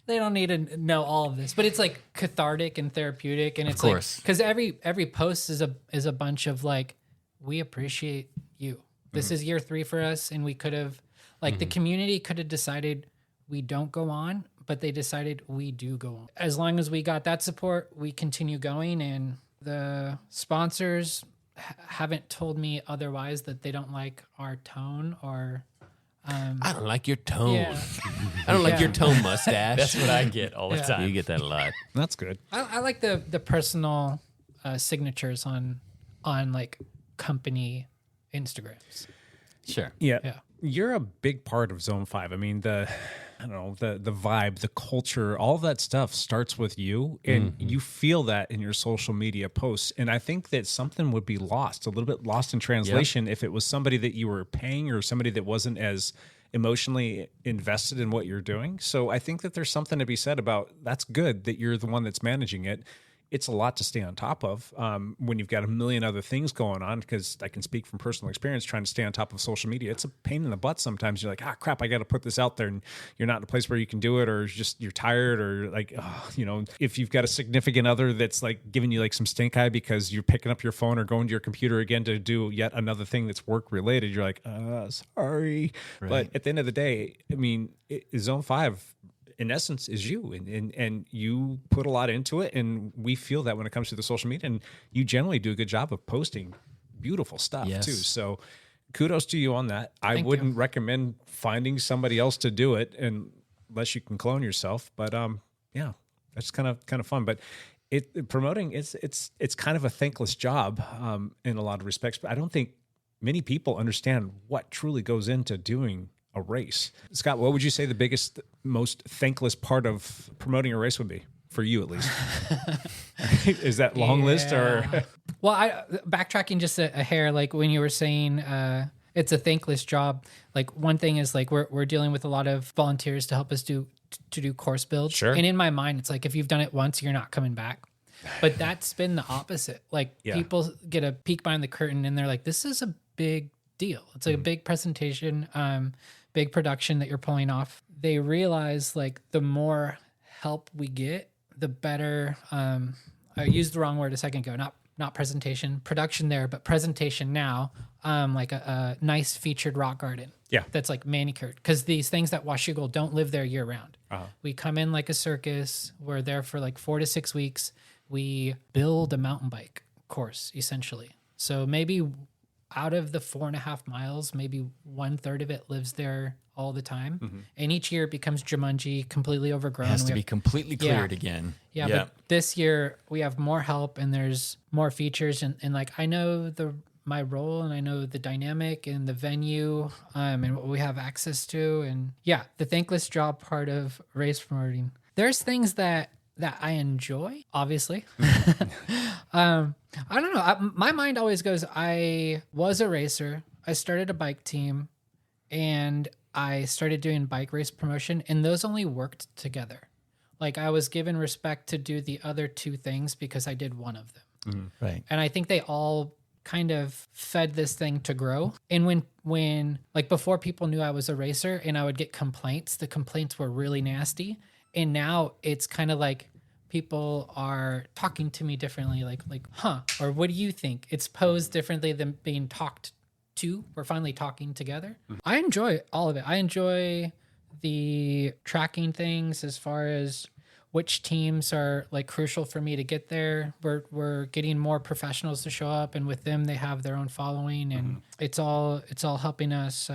they don't need to know all of this, but it's like cathartic and therapeutic, and it's course. like, because every post is a bunch of like, we appreciate you. This is year 3 for us, and we could have the community could have decided we don't go on, but they decided we do go on. As long as we got that support, we continue going, and the sponsors haven't told me otherwise, that they don't like our tone or. I don't like your tone. Yeah. I don't like Yeah. your tone mustache. That's what I get all the Yeah. time. You get that a lot. That's good. I like the personal signatures on like company Instagrams. Sure. Yeah. Yeah. You're a big part of Zone 5. I mean, the vibe, the culture, all that stuff starts with you, and you feel that in your social media posts. And I think that something would be lost, a little bit lost in translation, if it was somebody that you were paying or somebody that wasn't as emotionally invested in what you're doing. So I think that there's something to be said about, that's good that you're the one that's managing it. It's a lot to stay on top of when you've got a million other things going on, because I can speak from personal experience trying to stay on top of social media. It's a pain in the butt sometimes. You're like, crap, I got to put this out there, and you're not in a place where you can do it, or you're tired, or like, if you've got a significant other that's like giving you like some stink eye because you're picking up your phone or going to your computer again to do yet another thing that's work related, you're like, sorry. Right. But at the end of the day, I mean, Zone 5, in essence, is you, and you put a lot into it, and we feel that when it comes to the social media, and you generally do a good job of posting beautiful stuff too. So kudos to you on that. I wouldn't recommend finding somebody else to do it unless you can clone yourself. But yeah, that's kind of fun. But promoting it's kind of a thankless job in a lot of respects. But I don't think many people understand what truly goes into doing a race. Scott, what would you say the biggest, most thankless part of promoting a race would be for you, at least? Is that long list or? Well, backtracking just a hair, like when you were saying it's a thankless job. Like one thing is like we're dealing with a lot of volunteers to help us do course builds. Sure. And in my mind, it's like if you've done it once, you're not coming back. But that's been the opposite. Like people get a peek behind the curtain, and they're like, "This is a big deal. It's like a big presentation." Big production that you're pulling off. They realize like the more help we get, the better. I used the wrong word a second ago. Not presentation, production there, but presentation now. Like a nice featured rock garden. Yeah, that's like manicured, because these things that Washougal don't live there year round. We come in like a circus. We're there for like 4 to 6 weeks. We build a mountain bike course essentially. So maybe out of the 4.5 miles, maybe 1/3 of it lives there all the time. And each year it becomes Jumanji, completely overgrown. It has We to have- be completely cleared again. Yeah, but this year we have more help and there's more features and like I know my role and I know the dynamic and the venue and what we have access to, and yeah, the thankless job part of race promoting. There's things that I enjoy, obviously. I don't know. My mind always goes, I was a racer. I started a bike team and I started doing bike race promotion, and those only worked together. Like I was given respect to do the other two things because I did one of them. Right. And I think they all kind of fed this thing to grow. And when like before people knew I was a racer and I would get complaints, the complaints were really nasty. And now it's kind of like people are talking to me differently, like, huh, or what do you think? It's posed differently than being talked to. We're finally talking together. I enjoy all of it. I enjoy the tracking things as far as which teams are like crucial for me to get there. We're getting more professionals to show up, and with them they have their own following, and it's all helping us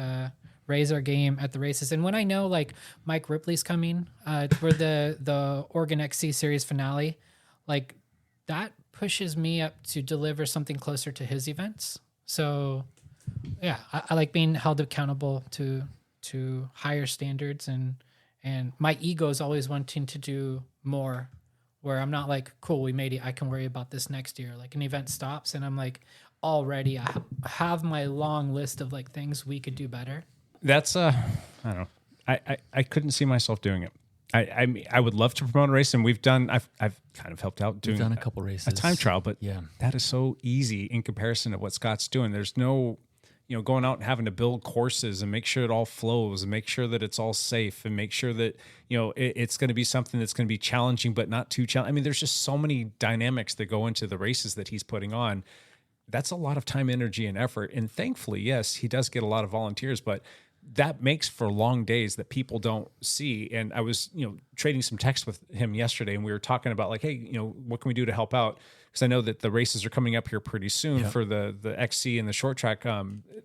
raise our game at the races. And when I know like Mike Ripley's coming for the Oregon XC Series finale, like that pushes me up to deliver something closer to his events. So yeah, I like being held accountable to higher standards, and my ego is always wanting to do more, where I'm not like, cool, we made it, I can worry about this next year. Like an event stops and I'm like, already I have my long list of like things we could do better. That's I don't know. I couldn't see myself doing it. I would love to promote a race, and I've kind of helped out doing We've done a couple races, a time trial, but yeah, that is so easy in comparison to what Scott's doing. There's no, going out and having to build courses and make sure it all flows and make sure that it's all safe and make sure that, it's going to be something that's going to be challenging, but not too challenging. I mean, there's just so many dynamics that go into the races that he's putting on. That's a lot of time, energy, and effort. And thankfully, yes, he does get a lot of volunteers, but that makes for long days that people don't see. And I was, trading some text with him yesterday, and we were talking about like, hey, what can we do to help out? Because I know that the races are coming up here pretty soon for the XC and the short track.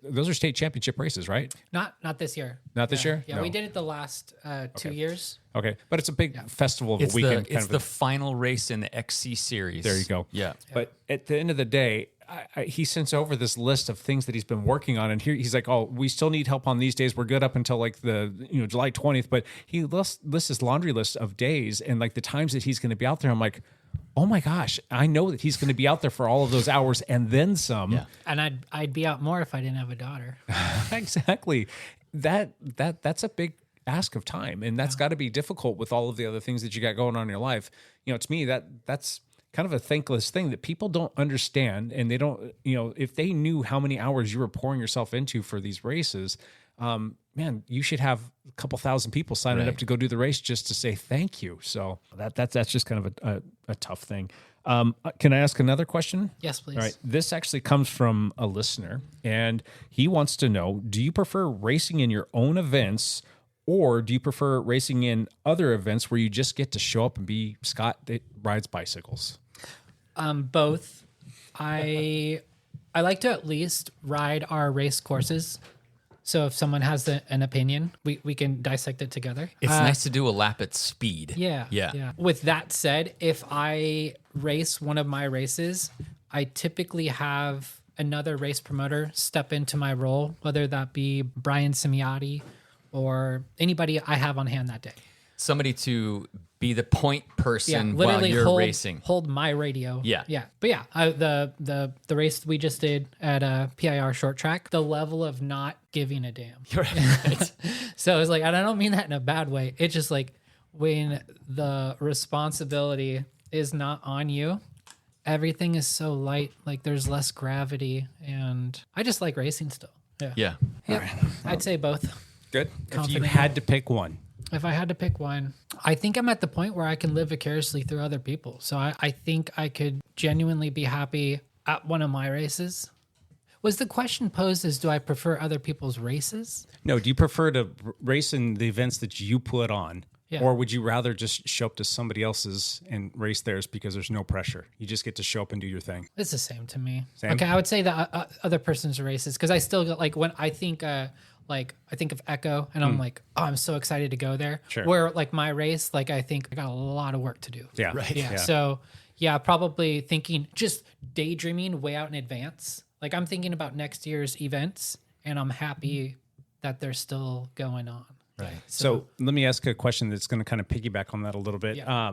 Those are state championship races, right? Not this year. Not this year? Yeah, No. we did it the last 2 years. Okay, but it's a big festival of a weekend. It's the final race in the XC series. There you go. Yeah. But at the end of the day, he sends over this list of things that he's been working on, and here he's like, "Oh, we still need help on these days. We're good up until like the July 20th." But he lists this laundry list of days and like the times that he's going to be out there. I'm like, "Oh my gosh, I know that he's going to be out there for all of those hours and then some." Yeah. And I'd be out more if I didn't have a daughter. Exactly. That's a big ask of time, and that's got to be difficult with all of the other things that you got going on in your life. To me, that's kind of a thankless thing that people don't understand, and they don't, if they knew how many hours you were pouring yourself into for these races, man, you should have a couple thousand people signing up to go do the race just to say thank you. So that's just kind of a tough thing. Can I ask another question? Yes, please. All right. This actually comes from a listener, and he wants to know, do you prefer racing in your own events, or do you prefer racing in other events where you just get to show up and be Scott that rides bicycles? Both. I like to at least ride our race courses. So if someone has an opinion, we can dissect it together. It's nice to do a lap at speed. Yeah. With that said, if I race one of my races, I typically have another race promoter step into my role, whether that be Brian Simiotti or anybody I have on hand that day. Somebody to be the point person while literally you're racing. Hold my radio. Yeah. But yeah, the race we just did at PIR short track, the level of not giving a damn. Right. So it's like, and I don't mean that in a bad way. It's just like when the responsibility is not on you, everything is so light. Like there's less gravity, and I just like racing still. Yeah. Yep. I'd say both. Good. If you Confident. had to pick one. If I had to pick one, I think I'm at the point where I can live vicariously through other people. So I think I could genuinely be happy at one of my races. Was the question posed as, do I prefer other people's races? No, do you prefer to race in the events that you put on Yeah. Or would you rather just show up to somebody else's and race theirs because there's no pressure? You just get to show up and do your thing. It's the same to me. Same? Okay, I would say the other person's races because I still get like when I think like I think of Echo and I'm like, oh, I'm so excited to go there. Sure. Where like my race, like I think I got a lot of work to do. Yeah. Right. Yeah. So yeah, probably thinking just daydreaming way out in advance. Like I'm thinking about next year's events and I'm happy that they're still going on. Right. So let me ask a question that's going to kind of piggyback on that a little bit. Yeah.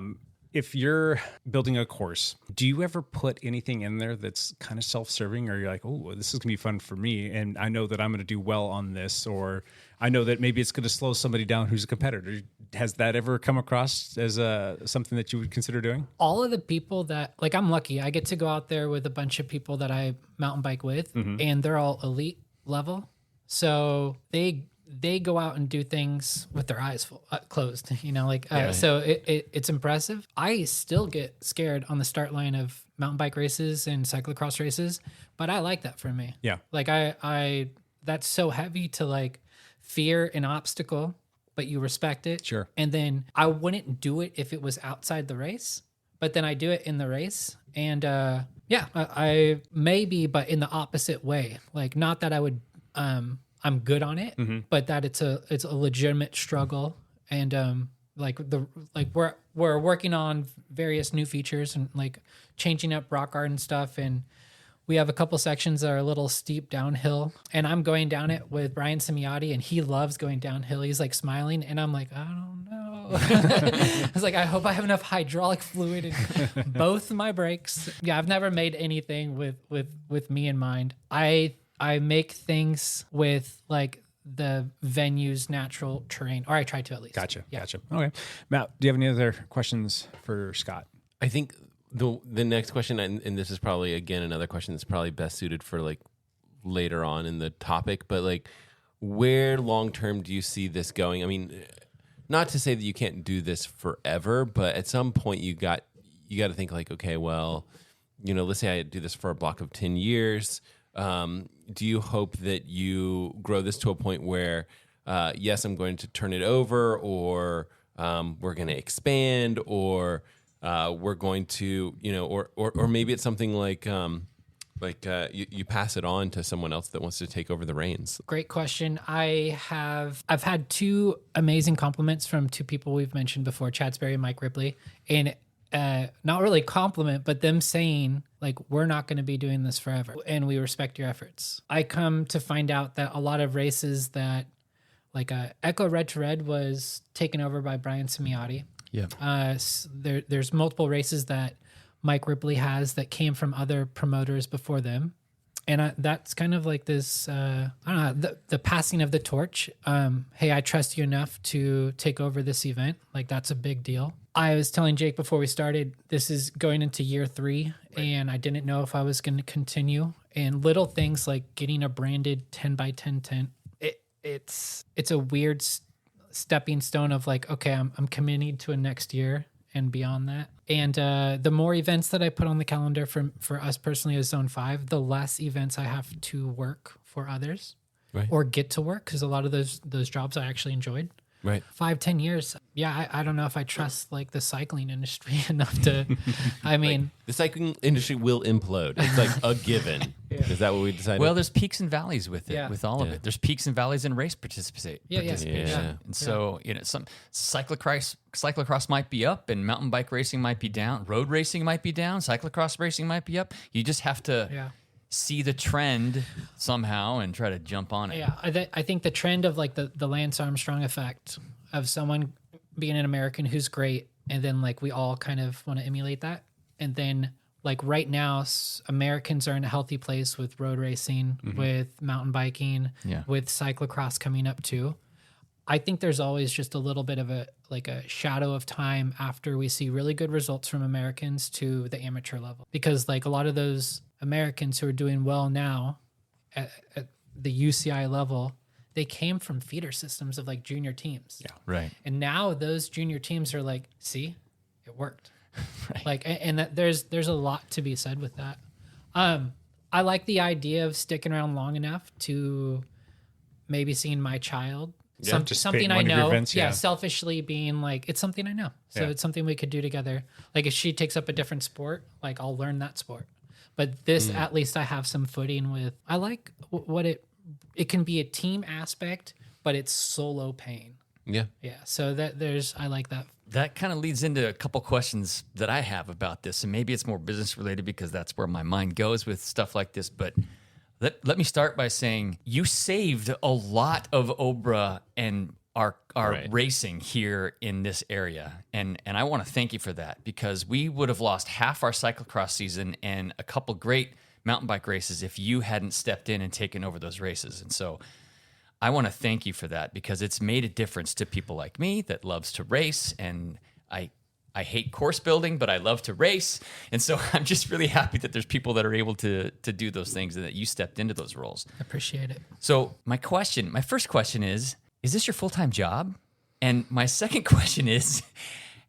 If you're building a course, do you ever put anything in there that's kind of self-serving, or you're like, oh, this is going to be fun for me, and I know that I'm going to do well on this, or I know that maybe it's going to slow somebody down who's a competitor? Has that ever come across as something that you would consider doing? All of the people that like I'm lucky, I get to go out there with a bunch of people that I mountain bike with, and they're all elite level. So they go out and do things with their eyes closed, you know, like, so it's impressive. I still get scared on the start line of mountain bike races and cyclocross races, but I like that for me. Yeah. Like I that's so heavy to like fear an obstacle, but you respect it. Sure. And then I wouldn't do it if it was outside the race, but then I do it in the race. And I maybe, but in the opposite way, like not that I would, I'm good on it, but that it's a legitimate struggle, and we're working on various new features and like changing up rock art and stuff, and we have a couple sections that are a little steep downhill, and I'm going down it with Brian Simiotti, and he loves going downhill. He's like smiling, and I'm like, I don't know. I was like, I hope I have enough hydraulic fluid in both my brakes. Yeah, I've never made anything with me in mind. I make things with like the venue's natural terrain, or I try to at least. Gotcha. Yeah. Gotcha. Okay. Matt, do you have any other questions for Scott? I think the next question, and this is probably again another question that's probably best suited for like later on in the topic, but like where long term do you see this going? I mean, not to say that you can't do this forever, but at some point you got to think like, okay, well, you know, let's say I do this for a block of 10 years. Do you hope that you grow this to a point where, yes, I'm going to turn it over, or we're going to expand, or we're going to, you know, or maybe it's something like you pass it on to someone else that wants to take over the reins? Great question. I've had two amazing compliments from two people we've mentioned before, Chad Sperry and Mike Ripley, and not really compliment, but them saying like, we're not going to be doing this forever and we respect your efforts. I come to find out that a lot of races that like Echo Red to Red was taken over by Brian Simiotti. Yeah. There's multiple races that Mike Ripley has that came from other promoters before them. And that's kind of like this, I don't know, the passing of the torch. Hey, I trust you enough to take over this event. Like, that's a big deal. I was telling Jake before we started, this is going into year 3, and I didn't know if I was going to continue. And little things like getting a branded 10 by 10 tent, it's a weird stepping stone of like, okay, I'm committing to a next year and beyond that. And the more events that I put on the calendar for us personally as Zone 5, the less events I have to work for others, Right. or get to work, because a lot of those jobs I actually enjoyed. Right. 5-10 years. Yeah, I don't know if I trust like the cycling industry enough to. I mean, The cycling industry will implode. It's like a given. Is that what we decided? Well, there's peaks and valleys with it, Yeah. with all of Yeah. it. There's peaks and valleys in race participation. Yeah. And so, you know, some cyclocross might be up, and mountain bike racing might be down. Road racing might be down. Cyclocross racing might be up. You just have to see the trend somehow and try to jump on it. Yeah, I think the trend of like the Lance Armstrong effect of someone being an American who's great, and then like we all kind of want to emulate that, and then like right now Americans are in a healthy place with road racing, with mountain biking, with cyclocross coming up too. I think there's always just a little bit of a shadow of time after we see really good results from Americans to the amateur level, because like a lot of those Americans who are doing well now at the UCI level, they came from feeder systems of like junior teams. Yeah. Right. And now those junior teams are like, see, it worked. Right. Like, and that there's a lot to be said with that. I like the idea of sticking around long enough to maybe seeing my child just something pick I one of your know. events, yeah. Selfishly being like, it's something I know. So Yeah. it's something we could do together. Like if she takes up a different sport, like I'll learn that sport. But this, at least I have some footing with, I like what it can be a team aspect, but it's solo paying. Yeah. Yeah. So I like that. That kind of leads into a couple questions that I have about this, and maybe it's more business related because that's where my mind goes with stuff like this. But let me start by saying you saved a lot of Obra and our Right. racing here in this area, and I want to thank you for that, because we would have lost half our cyclocross season and a couple great mountain bike races if you hadn't stepped in and taken over those races. And so I want to thank you for that, because it's made a difference to people like me that loves to race, and I hate course building, but I love to race. And so I'm just really happy that there's people that are able to do those things and that you stepped into those roles. I appreciate it. So my first question is this your full-time job? And my second question is,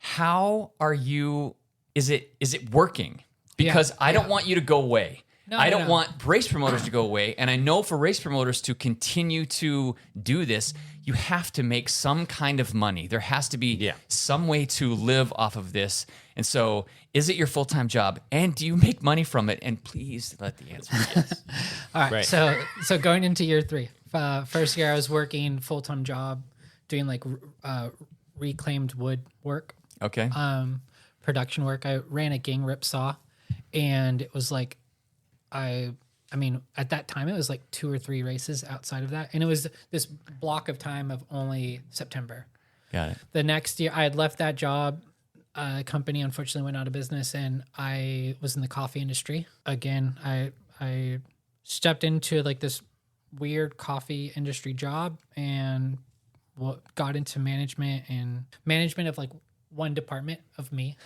how are you, is it working? Because I don't want you to go away. I don't want race promoters to go away. And I know for race promoters to continue to do this, you have to make some kind of money. There has to be some way to live off of this. And so is it your full-time job? And do you make money from it? And please let the answer be yes. All right. Right. So going into year 3, first year I was working full-time job, doing like reclaimed wood work, Okay. production work. I ran a gang rip saw, and it was like, I mean, at that time it was like 2 or 3 races outside of that. And it was this block of time of only September. Got it. The next year I had left that job. Company unfortunately went out of business, and I was in the coffee industry. Again, I stepped into like this weird coffee industry job and got into management of like one department of me.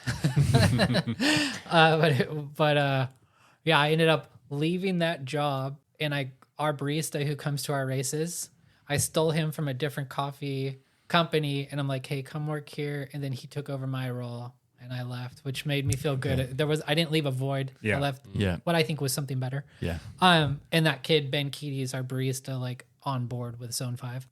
Yeah, I ended up leaving that job, and our barista who comes to our races, I stole him from a different coffee company, and I'm like, hey, come work here. And then he took over my role, and I left, which made me feel good. I didn't leave a void. Yeah. I left what I think was something better. Yeah. And that kid, Ben Keaty, is our barista, like on board with Zone 5.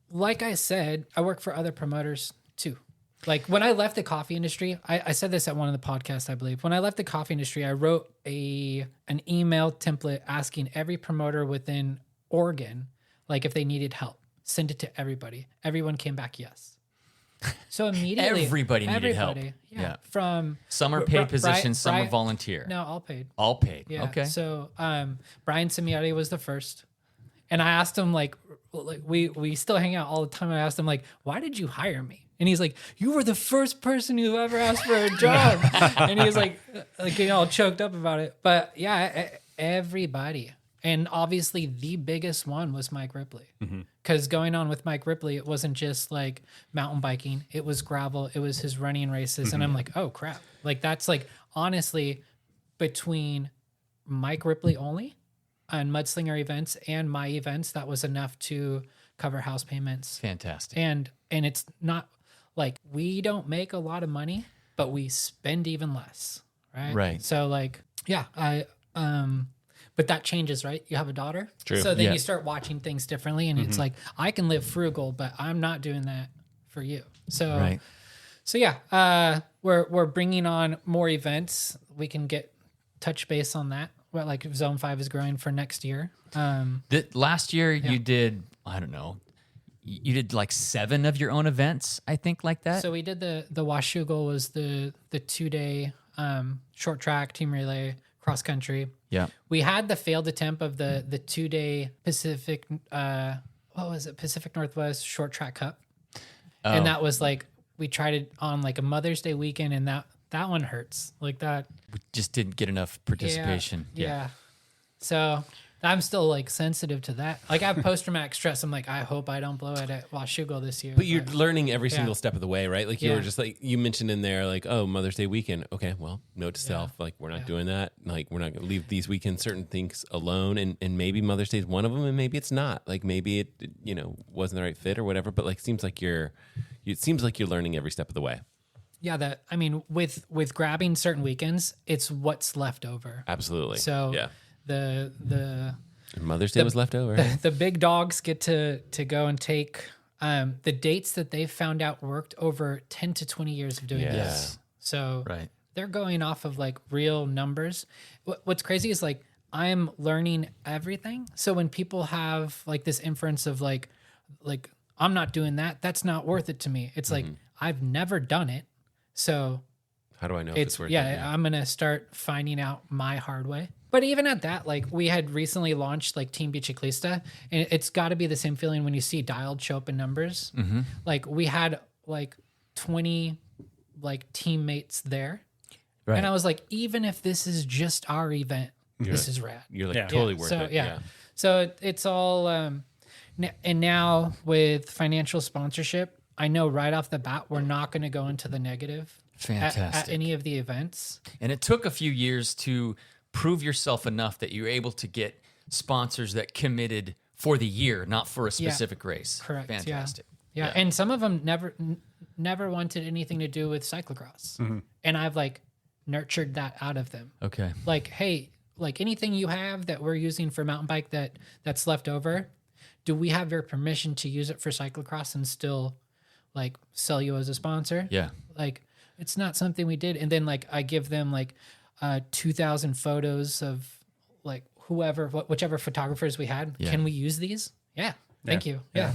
Like I said, I work for other promoters too. Like when I left the coffee industry, I said this at one of the podcasts, I believe. When I left the coffee industry, I wrote an email template asking every promoter within Oregon, like if they needed help, send it to everybody. Everyone came back yes. So immediately, Everybody needed help. Yeah. From Some are paid positions, some are volunteer. No, all paid. All paid. Yeah. Okay. So Brian Simiati was the first. And I asked him, like we still hang out all the time. I asked him, like, why did you hire me? And he's like, you were the first person who ever asked for a job. And he was like all choked up about it. But yeah, everybody. And obviously the biggest one was Mike Ripley. Because going on with Mike Ripley, it wasn't just like mountain biking. It was gravel. It was his running races. And I'm like, oh, crap. Like that's like, honestly, between Mike Ripley only on Mudslinger events and my events, that was enough to cover house payments. Fantastic. And it's not like we don't make a lot of money, but we spend even less, right? Right. So like, yeah, but that changes, right? You have a daughter. True. So then Yeah. you start watching things differently, and it's like, I can live frugal, but I'm not doing that for you. So, Right. so yeah, we're bringing on more events. We can touch base on that. What like Zone 5 is growing for next year. Last year you did, I don't know, you did like 7 of your own events, I think, like that. So we did the Washougal was the 2-day short track, team relay, cross country. Yeah. We had the failed attempt of the 2-day Pacific Pacific Northwest Short Track Cup. And that was like, we tried it on like a Mother's Day weekend, and that one hurts. Like that. We just didn't get enough participation. Yeah. So I'm still like sensitive to that. Like I have post-traumatic stress. I'm like, I hope I don't blow it at Washougal this year. But you're learning every single step of the way, right? Like you Yeah. were just like, you mentioned in there, like, oh, Mother's Day weekend. Okay, well, note to self, like, we're not doing that. Like, we're not going to leave these weekends, certain things alone. And maybe Mother's Day is one of them, and maybe it's not. Like, maybe it, wasn't the right fit or whatever. But like, it seems like you're learning every step of the way. Yeah, with grabbing certain weekends, it's what's left over. Absolutely. So yeah. the Mother's Day was left over. the big dogs get to go and take the dates that they found out worked over 10 to 20 years of doing this. So Right. they're going off of like real numbers. What's crazy is like I'm learning everything. So when people have like this inference of like I'm not doing that, that's not worth it to me. It's like I've never done it. So How do I know if it's worth it? yeah, I'm gonna start finding out my hard way. But even at that, like we had recently launched like Team Biciclista, and it's got to be the same feeling when you see dialed show up in numbers. Like we had like 20 like teammates there, Right. and I was like, even if this is just our event, this is rad. You're like Yeah. totally worth So it. yeah, so it's all. And now with financial sponsorship, I know right off the bat we're not going to go into the negative at Fantastic. any of the events. And it took a few years to prove yourself enough that you're able to get sponsors that committed for the year, not for a specific race. Correct. yeah. Fantastic. Yeah. And some of them never wanted anything to do with cyclocross. And I've like nurtured that out of them. Okay. Like, hey, like anything you have that we're using for mountain bike that's left over, do we have your permission to use it for cyclocross and still like sell you as a sponsor? Yeah. Like it's not something we did. And then like I give them like 2,000 photos of like whichever photographers we had. Yeah. Can we use these? Yeah. Thank you. Yeah.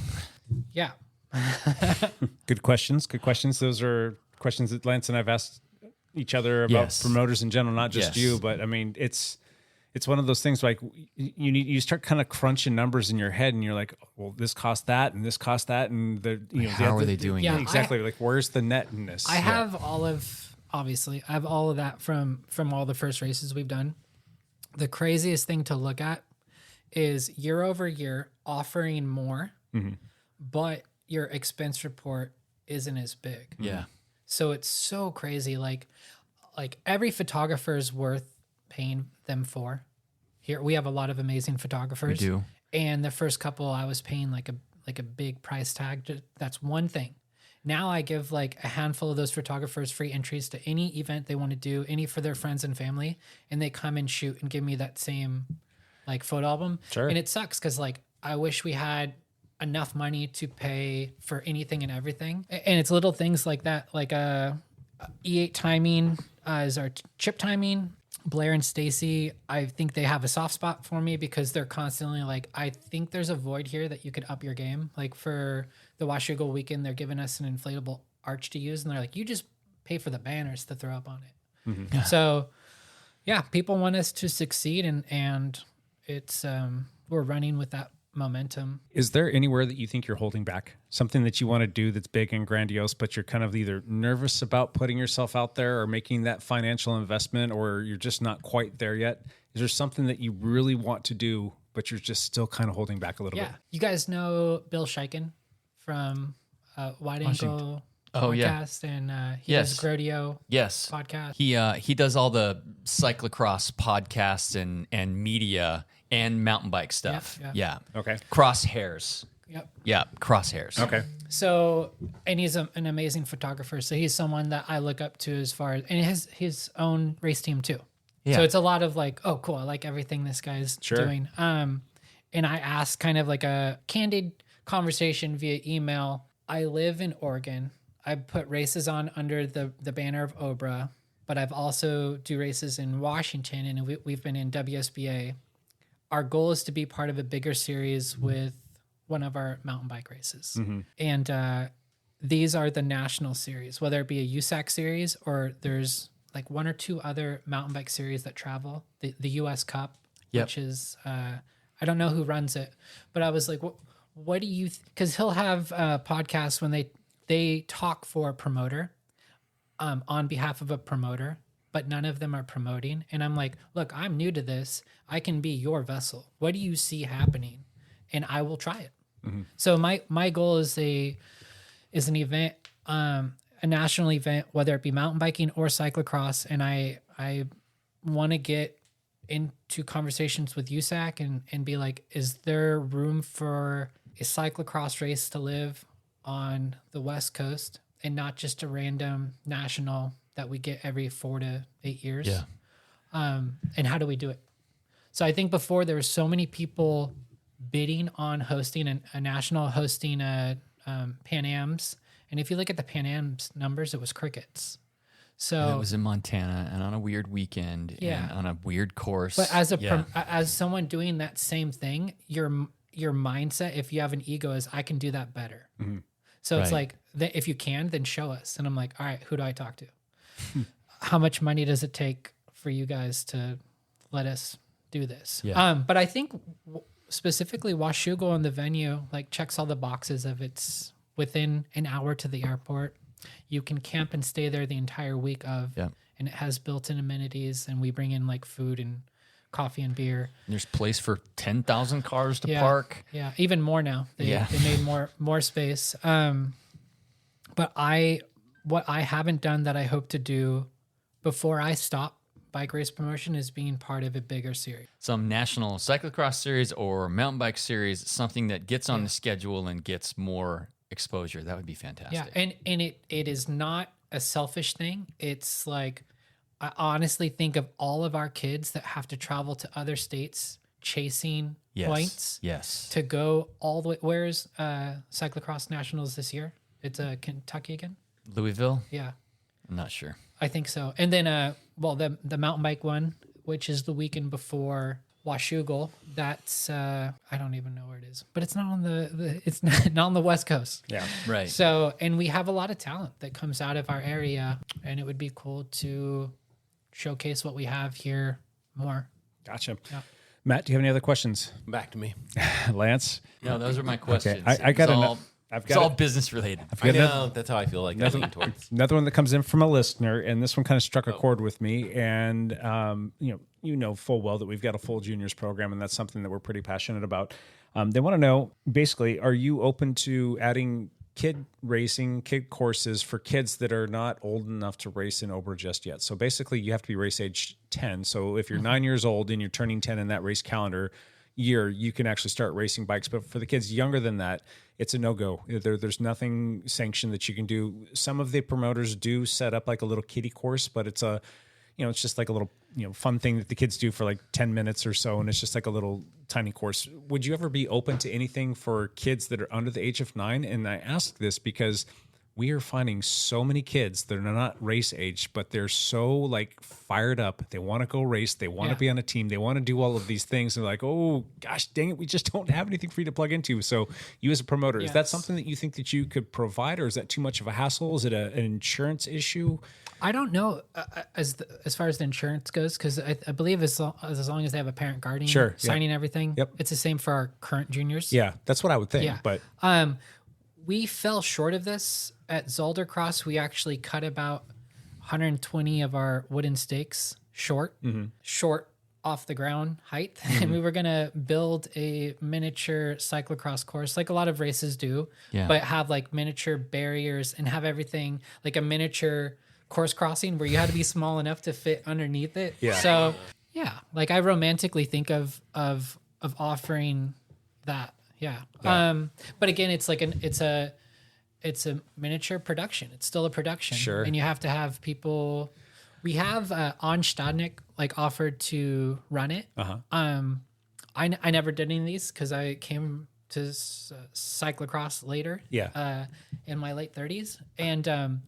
Yeah. Good questions. Good questions. Those are questions that Lance and I've asked each other about Yes. promoters in general, not just Yes. you. But I mean, it's one of those things like you start kind of crunching numbers in your head, and you're like, well, this cost that, and this cost that, and How are they doing Yeah, it? exactly. Like, where's the net in this? I have obviously I have all of that from all the first races we've done. The craziest thing to look at is year over year offering more, but your expense report isn't as big. Yeah. So it's so crazy. Like every photographer is worth paying them for. Here we have a lot of amazing photographers. We do. And the first couple I was paying like a big price tag. That's one thing. Now I give like a handful of those photographers free entries to any event they want to do, any for their friends and family, and they come and shoot and give me that same like photo album. Sure. And it sucks because like I wish we had enough money to pay for anything and everything. And it's little things like that, like E8 timing is our chip timing. Blair and Stacy, I think they have a soft spot for me because they're constantly like, I think there's a void here that you could up your game. Like for the Washugal weekend, they're giving us an inflatable arch to use, and they're like, you just pay for the banners to throw up on it. So, yeah, people want us to succeed, and it's we're running with that momentum. Is there anywhere that you think you're holding back? Something that you want to do that's big and grandiose, but you're kind of either nervous about putting yourself out there or making that financial investment, or you're just not quite there yet? Is there something that you really want to do, but you're just still kind of holding back a little Yeah, bit? you guys know Bill Scheiken from Wide Angle Oh, yeah. podcast, and he Yes. does Grodeo Yes. podcast. He does all the cyclocross podcasts and media and mountain bike stuff. Yeah, Yeah. Okay. Crosshairs. Yep. Yeah. Crosshairs. Okay. So, and he's an amazing photographer. So he's someone that I look up to as far as, and he has his own race team too. Yeah. So it's a lot of like, oh, cool. I like everything this guy's doing. And I asked kind of like a candid conversation via email. I live in Oregon. I put races on under the banner of OBRA, but I've also do races in Washington, and we've been in WSBA. Our goal is to be part of a bigger series with one of our mountain bike races. And these are the national series, whether it be a USAC series or there's like one or two other mountain bike series that travel. The US Cup, Yep. which is, I don't know who runs it, but I was like, what do you, because he'll have podcasts when they talk for a promoter on behalf of a promoter, but none of them are promoting. And I'm like, look, I'm new to this. I can be your vessel. What do you see happening? And I will try it. So my goal is an event, a national event, whether it be mountain biking or cyclocross. And I want to get into conversations with USAC and be like, is there room for a cyclocross race to live on the West Coast and not just a random national that we get every 4 to 8 years? Yeah. And how do we do it? So I think before there were so many people bidding on hosting a national, hosting a Pan Am's, and if you look at the Pan Am's numbers, it was crickets. So it was in Montana and on a weird weekend and on a weird course. But as someone doing that same thing, your mindset, if you have an ego, is I can do that better. Mm-hmm. So it's like, if you can, then show us. And I'm like, all right, who do I talk to? How much money does it take for you guys to let us do this? Yeah. But I think specifically Washougal and the venue like checks all the boxes of it's within an hour to the airport. You can camp and stay there the entire week of, and it has built-in amenities, and we bring in like food and coffee and beer. And there's place for 10,000 cars to park. Yeah, even more now. They made more space. But what I haven't done that I hope to do before I stop bike race promotion is being part of a bigger series. Some national cyclocross series or mountain bike series, something that gets on the schedule and gets more exposure. That would be fantastic. Yeah, and it is not a selfish thing. It's like, I honestly think of all of our kids that have to travel to other states chasing points. Yes. To go all the way. Where's cyclocross nationals this year? It's Kentucky again? Louisville? Yeah. I'm not sure. I think so. And then, the mountain bike one, which is the weekend before Washougal. That's I don't even know where it is, but it's not on it's not on the West Coast. Yeah, right. So, and we have a lot of talent that comes out of our area, and it would be cool to showcase what we have here more. Gotcha. Yeah. Matt, do you have any other questions? Back to me. Lance? No, those are my questions. I got it's all business related. I know. That's how I feel like I lean towards. Another one that comes in from a listener, and this one kind of struck a chord with me. And you know full well that we've got a full juniors program, and that's something that we're pretty passionate about. They want to know, basically, are you open to adding kid courses for kids that are not old enough to race in Ober just yet? So basically, you have to be race age 10. So if you're 9 years old and you're turning 10 in that race calendar year, you can actually start racing bikes. But for the kids younger than that, it's a no-go. There's nothing sanctioned that you can do. Some of the promoters do set up like a little kiddie course, but it's it's just like a little, fun thing that the kids do for like 10 minutes or so. And it's just like a little tiny course. Would you ever be open to anything for kids that are under the age of 9? And I ask this because we are finding so many kids that are not race age, but they're so like fired up. They want to go race. They want to be on a team. They want to do all of these things. They're like, oh gosh, dang it. We just don't have anything for you to plug into. So you as a promoter, is that something that you think that you could provide, or is that too much of a hassle? Is it an insurance issue? I don't know as far as the insurance goes, because I believe as long as they have a parent guardian signing everything, it's the same for our current juniors. Yeah, that's what I would think. Yeah. But we fell short of this at Zoldercross. We actually cut about 120 of our wooden stakes short off the ground height. And we were going to build a miniature cyclocross course like a lot of races do, but have like miniature barriers and have everything like a miniature course crossing where you had to be small enough to fit underneath it. Yeah. So like I romantically think of offering that. Yeah. But again, it's like it's a miniature production. It's still a production. Sure. And you have to have people. We have On Stadnik like offered to run it. I never did any of these because I came to cyclocross later. Yeah. In my late 30s, and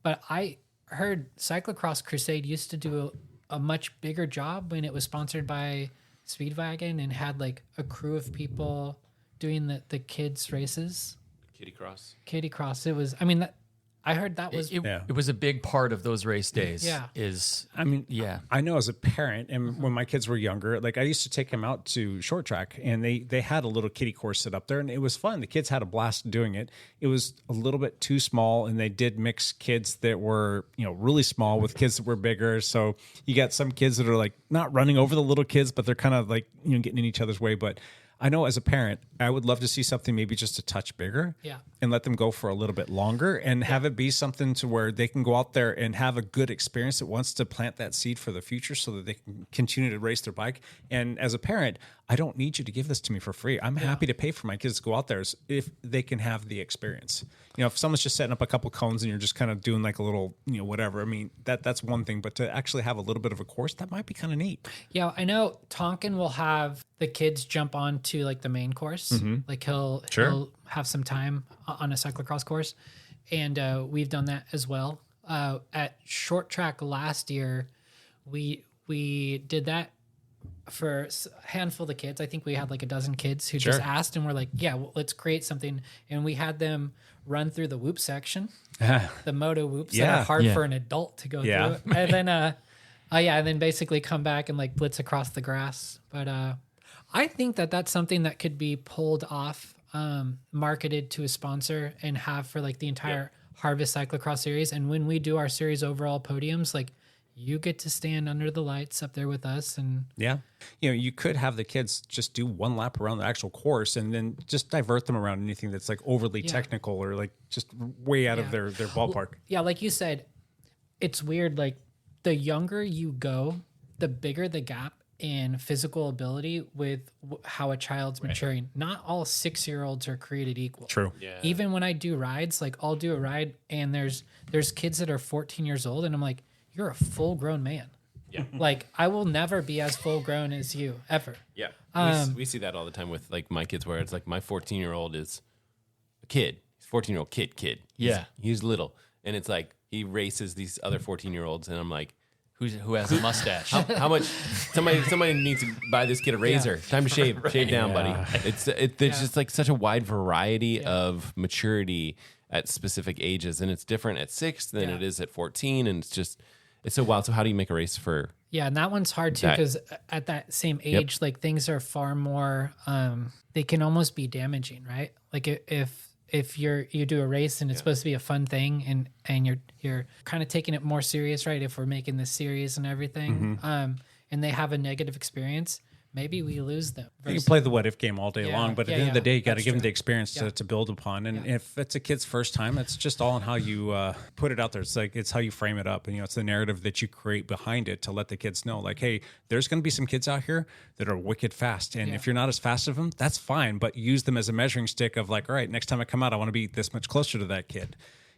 but I heard Cyclocross Crusade used to do a much bigger job when it was sponsored by Speedwagon and had like a crew of people doing the kids races. Kitty Cross. It was, I heard that was... It was a big part of those race days. Yeah. I know as a parent, and when my kids were younger, like I used to take them out to short track, and they had a little kiddie course set up there, and it was fun. The kids had a blast doing it. It was a little bit too small, and they did mix kids that were, really small with kids that were bigger. So you got some kids that are like not running over the little kids, but they're kind of like, getting in each other's way. But I know as a parent, I would love to see something maybe just a touch bigger and let them go for a little bit longer and have it be something to where they can go out there and have a good experience that wants to plant that seed for the future so that they can continue to race their bike. And as a parent, I don't need you to give this to me for free. I'm happy to pay for my kids to go out there if they can have the experience. If someone's just setting up a couple cones and you're just kind of doing like a little, whatever. I mean, that's one thing, but to actually have a little bit of a course, that might be kind of neat. Yeah, I know Tonkin will have the kids jump on to like the main course. Like he'll have some time on a cyclocross course. And we've done that as well. At short track last year, we did that for a handful of the kids. I think we had like a dozen kids who just asked, and we're like, yeah, well, let's create something. And we had them run through the whoop section, the moto whoops that are hard for an adult to go through. And then, and then basically come back and like blitz across the grass. But I think that's something that could be pulled off, marketed to a sponsor and have for like the entire Harvest Cyclocross series. And when we do our series overall podiums, like, you get to stand under the lights up there with us. And you could have the kids just do one lap around the actual course and then just divert them around anything that's like overly technical or like just way out of their ballpark. Yeah, like you said, it's weird. Like, the younger you go, the bigger the gap in physical ability with how a child's maturing. Not all 6-year-olds are created equal. True. Yeah. Even when I do rides, like I'll do a ride and there's kids that are 14 years old and I'm like, you're a full grown man. Yeah. Like, I will never be as full grown as you ever. Yeah. We see that all the time with like my kids, where it's like my 14-year-old is a kid. He's 14-year-old kid. Yeah. He's little. And it's like he races these other 14-year-olds. And I'm like, Who has a mustache? how much? Somebody needs to buy this kid a razor. Time to shave down, buddy. There's just like such a wide variety of maturity at specific ages. And it's different at 6 than it is at 14. And it's so wild. So how do you make a race for? Yeah, and that one's hard too, because at that same age, like things are far more. They can almost be damaging, right? Like if you do a race and it's supposed to be a fun thing, and you're kind of taking it more serious, right? If we're making this series and everything, and they have a negative experience, maybe we lose them. You can play the what if game all day long, but at the end of the day, you got to That's give them true. the experience to build upon. And if it's a kid's first time, it's just all in how you put it out there. It's how you frame it up, and it's the narrative that you create behind it to let the kids know, like, hey, there's going to be some kids out here that are wicked fast, and if you're not as fast as them, that's fine. But use them as a measuring stick of like, all right, next time I come out, I want to be this much closer to that kid.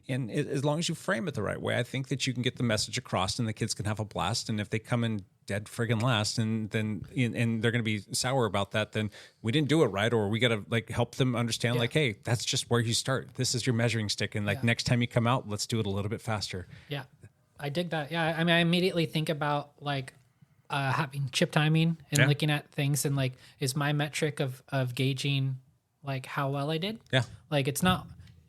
And as long as you frame it the right way, I think that you can get the message across, and the kids can have a blast. And if they come in dead friggin' last, and then they're going to be sour about that, then we didn't do it right, or we got to like help them understand, like, hey, that's just where you start. This is your measuring stick, and like next time you come out, let's do it a little bit faster. Yeah, I dig that. Yeah, I mean, I immediately think about like having chip timing and looking at things, and like, is my metric of gauging like how well I did. Yeah, like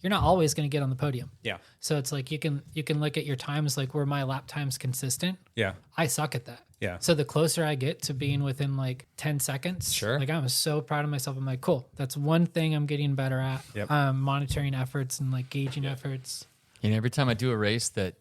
you're not always going to get on the podium. Yeah. So it's like you can look at your times, like, were my lap times consistent? Yeah. I suck at that. Yeah. So the closer I get to being within like 10 seconds, like, I'm so proud of myself. I'm like, cool. That's one thing I'm getting better at. Yep. Monitoring efforts and like gauging efforts. And every time I do a race that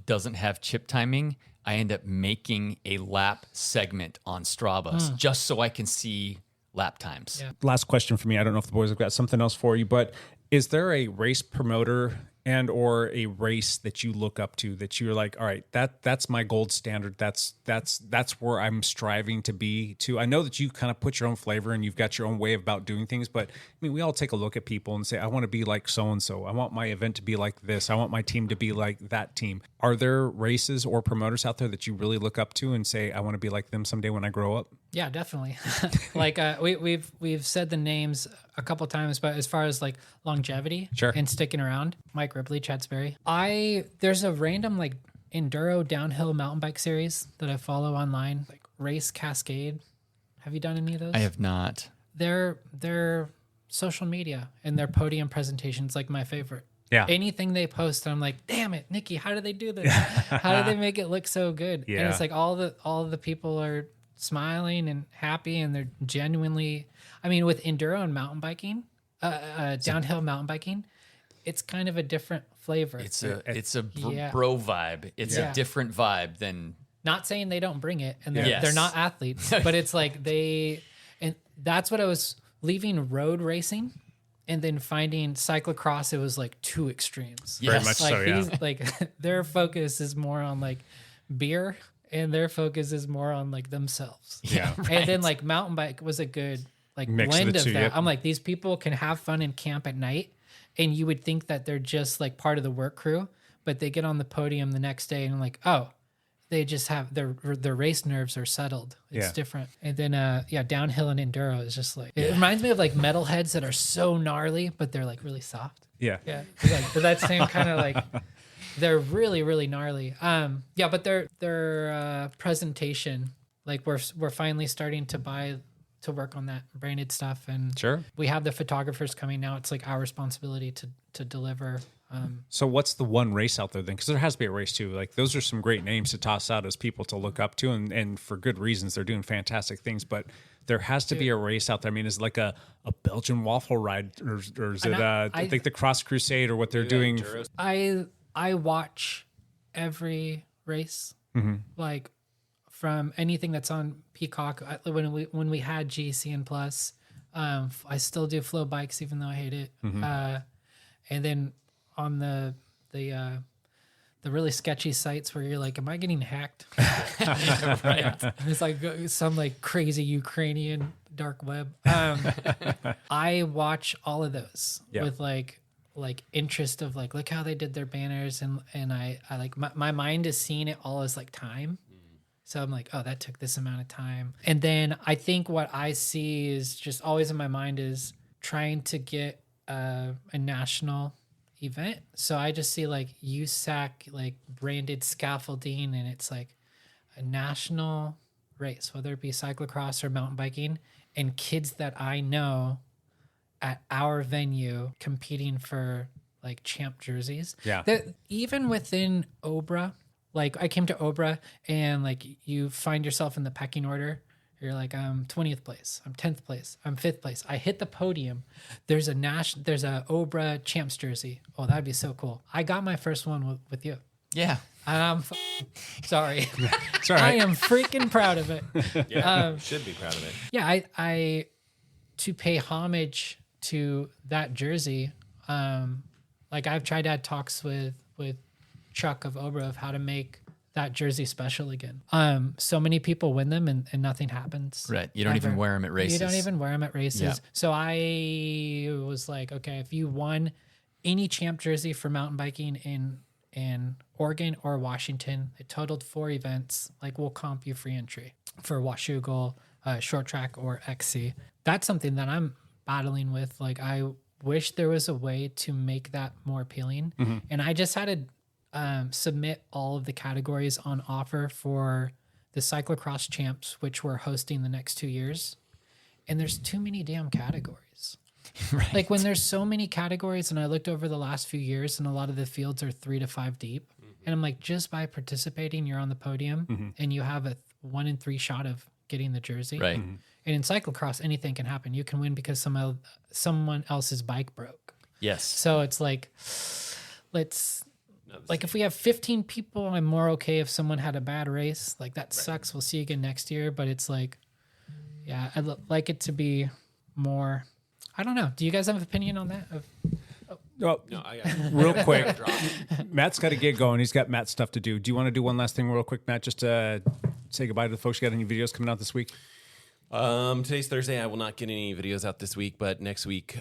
doesn't have chip timing, I end up making a lap segment on Strava just so I can see lap times. Yeah. Last question for me. I don't know if the boys have got something else for you, but is there a race promoter and or a race that you look up to that you're like, all right, that's my gold standard. That's where I'm striving to be too. I know that you kind of put your own flavor and you've got your own way about doing things, but I mean, we all take a look at people and say, I want to be like so-and-so. I want my event to be like this. I want my team to be like that team. Are there races or promoters out there that you really look up to and say, I want to be like them someday when I grow up? Yeah, definitely. Like we've said the names a couple times, but as far as like longevity and sticking around, Mike Ripley, Chad Sperry. There's a random like enduro downhill mountain bike series that I follow online, like Race Cascade. Have you done any of those? I have not. Their social media and their podium presentations like my favorite. Yeah. Anything they post, I'm like, damn it, Nikki, how do they do this? How do they make it look so good? Yeah. And it's like all the people are smiling and happy, and they're genuinely, I mean, with enduro and mountain biking, downhill mountain biking, it's kind of a different flavor. It's a bro vibe. It's a different vibe than, not saying they don't bring it, and they're not athletes, but it's like and that's what I was leaving road racing, and then finding cyclocross. It was like two extremes. Very much like so. Yeah. Like their focus is more on like beer and their focus is more on like themselves. Yeah. And then like mountain bike was a good like Mix of blend the of two, that. yep. I'm like, these people can have fun and camp at night, and you would think that they're just like part of the work crew, but they get on the podium the next day and I'm like, oh, they just have their race nerves are settled. It's Yeah. different. And then downhill and enduro is just like, it reminds me of like metalheads that are so gnarly, but they're like really soft. Yeah. Yeah, like that same kind of like, they're really really gnarly. But their presentation, like we're finally starting to work on that branded stuff, and Sure. we have the photographers coming now. It's like our responsibility to deliver. So what's the one race out there then? Because there has to be a race too. Like those are some great names to toss out as people to look up to, and for good reasons. They're doing fantastic things, but there has to be a race out there. I mean, is it like a Belgian waffle ride, or is it I think the Cross Crusade, or what they're doing? I watch every race, like from anything that's on Peacock. When we had GCN Plus, I still do Flow Bikes even though I hate it. And then on the really sketchy sites where you're like, am I getting hacked? Right. It's like some like crazy Ukrainian dark web. I watch all of those with like interest of like, look how they did their banners, and I like my mind is seeing it all as like time. So I'm like, oh, that took this amount of time. And then I think what I see is just always in my mind is trying to get a national event. So I just see like USAC, like branded scaffolding, and it's like a national race, whether it be cyclocross or mountain biking, and kids that I know at our venue competing for like champ jerseys. Yeah. That even within Obra, like I came to Obra and like you find yourself in the pecking order. You're like, I'm 20th place, I'm 10th place, I'm 5th place. I hit the podium. There's a Obra champs jersey. Oh, that'd be so cool. I got my first one with you. Yeah. Sorry. It's all right. I am freaking proud of it. Should be proud of it. Yeah, I to pay homage to that jersey, like I've tried to have talks with Chuck of Obra of how to make that jersey special again. So many people win them and nothing happens. Right. You don't even wear them at races. You don't even wear them at races. Yeah. So I was like, okay, if you won any champ jersey for mountain biking in Oregon or Washington, it totaled 4 events, like we'll comp you free entry for Washougal, short track, or XC. That's something that I'm battling with. Like I wish there was a way to make that more appealing. And I just had to submit all of the categories on offer for the cyclocross champs, which we're hosting the next 2 years. And there's too many damn categories. Right. Like when there's so many categories, and I looked over the last few years and a lot of the fields are 3 to 5 deep. And I'm like, just by participating, you're on the podium and you have a 1 in 3 shot of getting the jersey. Right. And in cyclocross, anything can happen. You can win because someone else's bike broke. Yes. So it's like, like if we have 15 people, I'm more okay if someone had a bad race. Like that sucks. We'll see you again next year. But it's like, yeah, I'd like it to be more. I don't know. Do you guys have an opinion on that? Oh, No, I got real quick. Matt's got to get going. He's got Matt's stuff to do. Do you want to do one last thing real quick, Matt? Just to say goodbye to the folks. You got any videos coming out this week? Today's Thursday. I will not get any videos out this week, but next week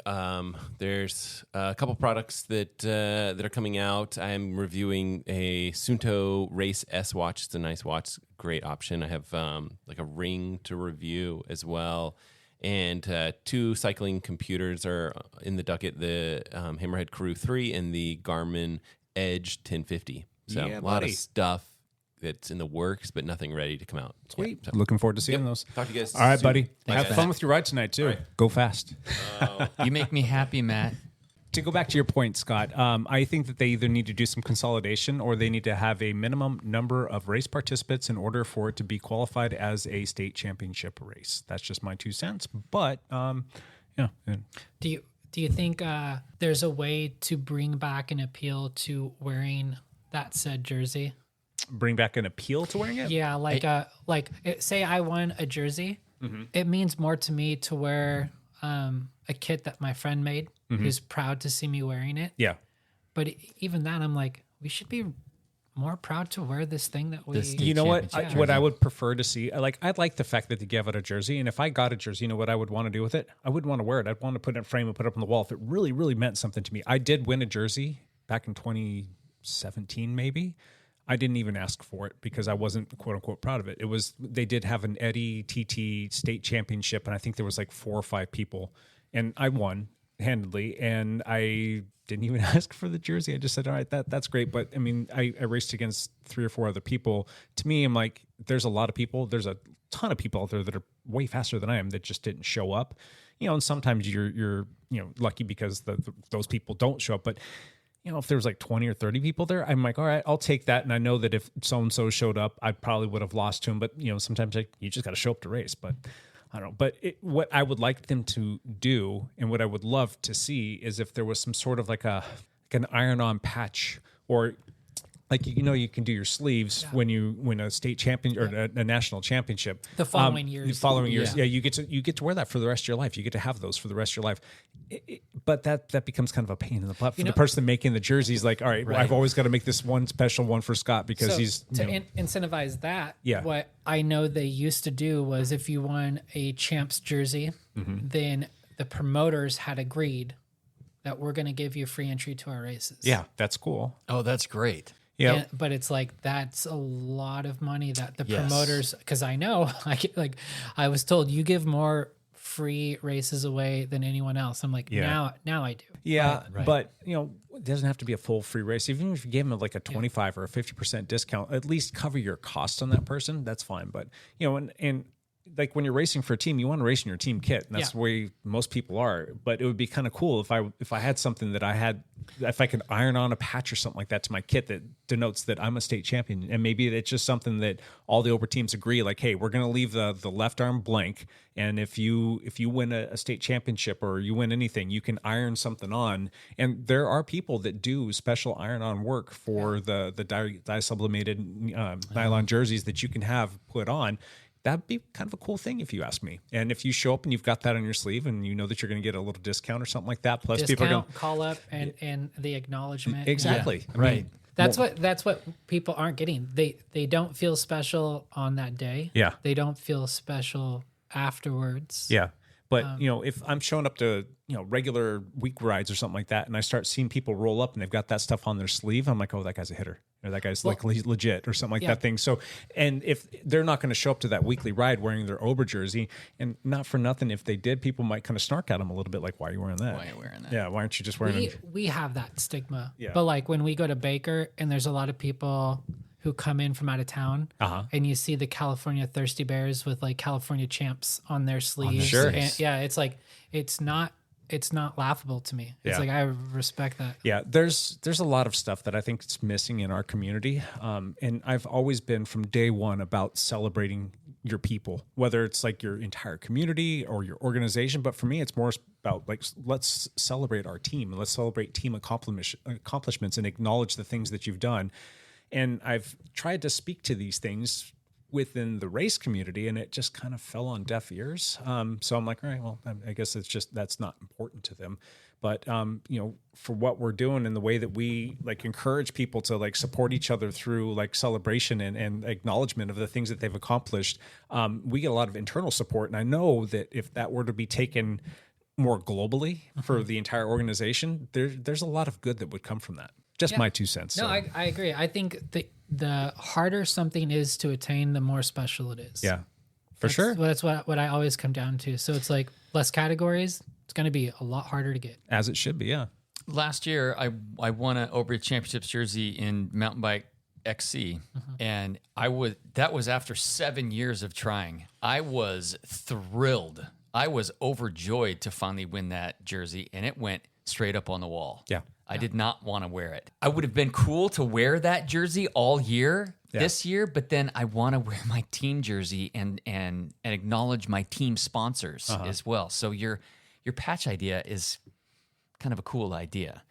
there's a couple products that are coming out. I'm reviewing a Suunto Race S watch. It's a nice watch, great option. I have like a ring to review as well, and 2 cycling computers are in the docket: the Hammerhead Crew 3 and the Garmin Edge 1050. So Yeah, a lot buddy. of stuff that's in the works, but nothing ready to come out. Sweet. Yeah, so- Looking forward to seeing those. Talk to you guys All right, soon. buddy. Thanks, Have guys. fun with your ride tonight, too. Go fast. You make me happy, Matt. To go back to your point, Scott, I think that they either need to do some consolidation or they need to have a minimum number of race participants in order for it to be qualified as a state championship race. That's just my 2 cents. But, yeah. Do you think there's a way to bring back an appeal to wearing that said jersey? Bring back an appeal to wearing it? Yeah, say I won a jersey. It means more to me to wear a kit that my friend made, who's proud to see me wearing it. Yeah. But even that, I'm like, we should be more proud to wear this thing that we. This You know what? championship What I jersey. would prefer to see, I'd like the fact that they give out a jersey, and if I got a jersey, you know what I would want to do with it? I wouldn't want to wear it. I'd want to put it in a frame and put it up on the wall if it really, really meant something to me. I did win a jersey back in 2017, maybe. I didn't even ask for it because I wasn't quote unquote proud of it. They did have an Eddie TT state championship, and I think there was like 4 or 5 people, and I won handedly, and I didn't even ask for the jersey. I just said, all right, that's great. But I mean, I raced against 3 or 4 other people. To me, I'm like, there's a lot of people. There's a ton of people out there that are way faster than I am that just didn't show up. And sometimes you're lucky because those people don't show up. But if there's like 20 or 30 people there, I'm like, all right, I'll take that. And I know that if so-and-so showed up, I probably would have lost to him. But, sometimes you just got to show up to race. But I don't know. But what I would like them to do and what I would love to see is if there was some sort of like an iron-on patch, or like, you can do your sleeves when you win a state champion or a national championship. The following years. The following years. Yeah, you get to wear that for the rest of your life. You get to have those for the rest of your life. But that becomes kind of a pain in the butt for the person making the jerseys. Like, all right, well, I've always got to make this one special one for Scott because he's incentivize that. Yeah. What I know they used to do was if you won a champs jersey, then the promoters had agreed that we're going to give you free entry to our races. Yeah, that's cool. Oh, that's great. Yeah, but it's like that's a lot of money that the Yes. promoters. Because I know, I was told you give more free races away than anyone else. I'm like, now I do. Yeah, Right. but it doesn't have to be a full free race. Even if you gave them like a 25 or a 50% discount, at least cover your costs on that person. That's fine. But and like when you're racing for a team, you want to race in your team kit, and that's the way most people are. But it would be kind of cool if I had something that if I could iron on a patch or something like that to my kit that denotes that I'm a state champion. And maybe it's just something that all the Ober teams agree, like, hey, we're going to leave the left arm blank, and if you win a state championship or you win anything, you can iron something on. And there are people that do special iron on work for the dye sublimated nylon jerseys that you can have put on. That'd be kind of a cool thing if you ask me. And if you show up and you've got that on your sleeve and you know that you're going to get a little discount or something like that, plus people are going to call up and the acknowledgement. exactly. Yeah. I mean, That's what people aren't getting. They don't feel special on that day. Yeah. They don't feel special afterwards. Yeah. But, if I'm showing up to, regular week rides or something like that, and I start seeing people roll up and they've got that stuff on their sleeve, I'm like, oh, that guy's a hitter. Or that guy's like legit or something like that thing. So, and if they're not going to show up to that weekly ride wearing their Ober jersey, and not for nothing, if they did, people might kind of snark at them a little bit, like, why are you wearing that? Why are you wearing that? Yeah, why aren't you just wearing it? We have that stigma. Yeah. But like when we go to Baker and there's a lot of people who come in from out of town, and you see the California Thirsty Bears with like California champs on their sleeves. Sure. And, it's like it's not laughable to me. It's like I respect that. Yeah, there's a lot of stuff that I think is missing in our community, and I've always been from day one about celebrating your people, whether it's like your entire community or your organization. But for me, it's more about like, let's celebrate our team and let's celebrate team accomplishments and acknowledge the things that you've done. And I've tried to speak to these things within the race community, and it just kind of fell on deaf ears. So I'm like, all right, well, I guess that's not important to them. But for what we're doing and the way that we like encourage people to like support each other through like celebration and acknowledgement of the things that they've accomplished, we get a lot of internal support. And I know that if that were to be taken more globally for the entire organization, there's a lot of good that would come from that. Just my 2 cents. No, So. I agree. I think the harder something is to attain, the more special it is. Yeah, for sure. That's what I always come down to. So it's like less categories. It's going to be a lot harder to get. As it should be, yeah. Last year, I won an Ober Championships jersey in mountain bike XC, and that was after 7 years of trying. I was thrilled. I was overjoyed to finally win that jersey, and it went straight up on the wall. Yeah. I did not want to wear it. I would have been cool to wear that jersey all year this year, but then I want to wear my team jersey and acknowledge my team sponsors as well. So your patch idea is kind of a cool idea.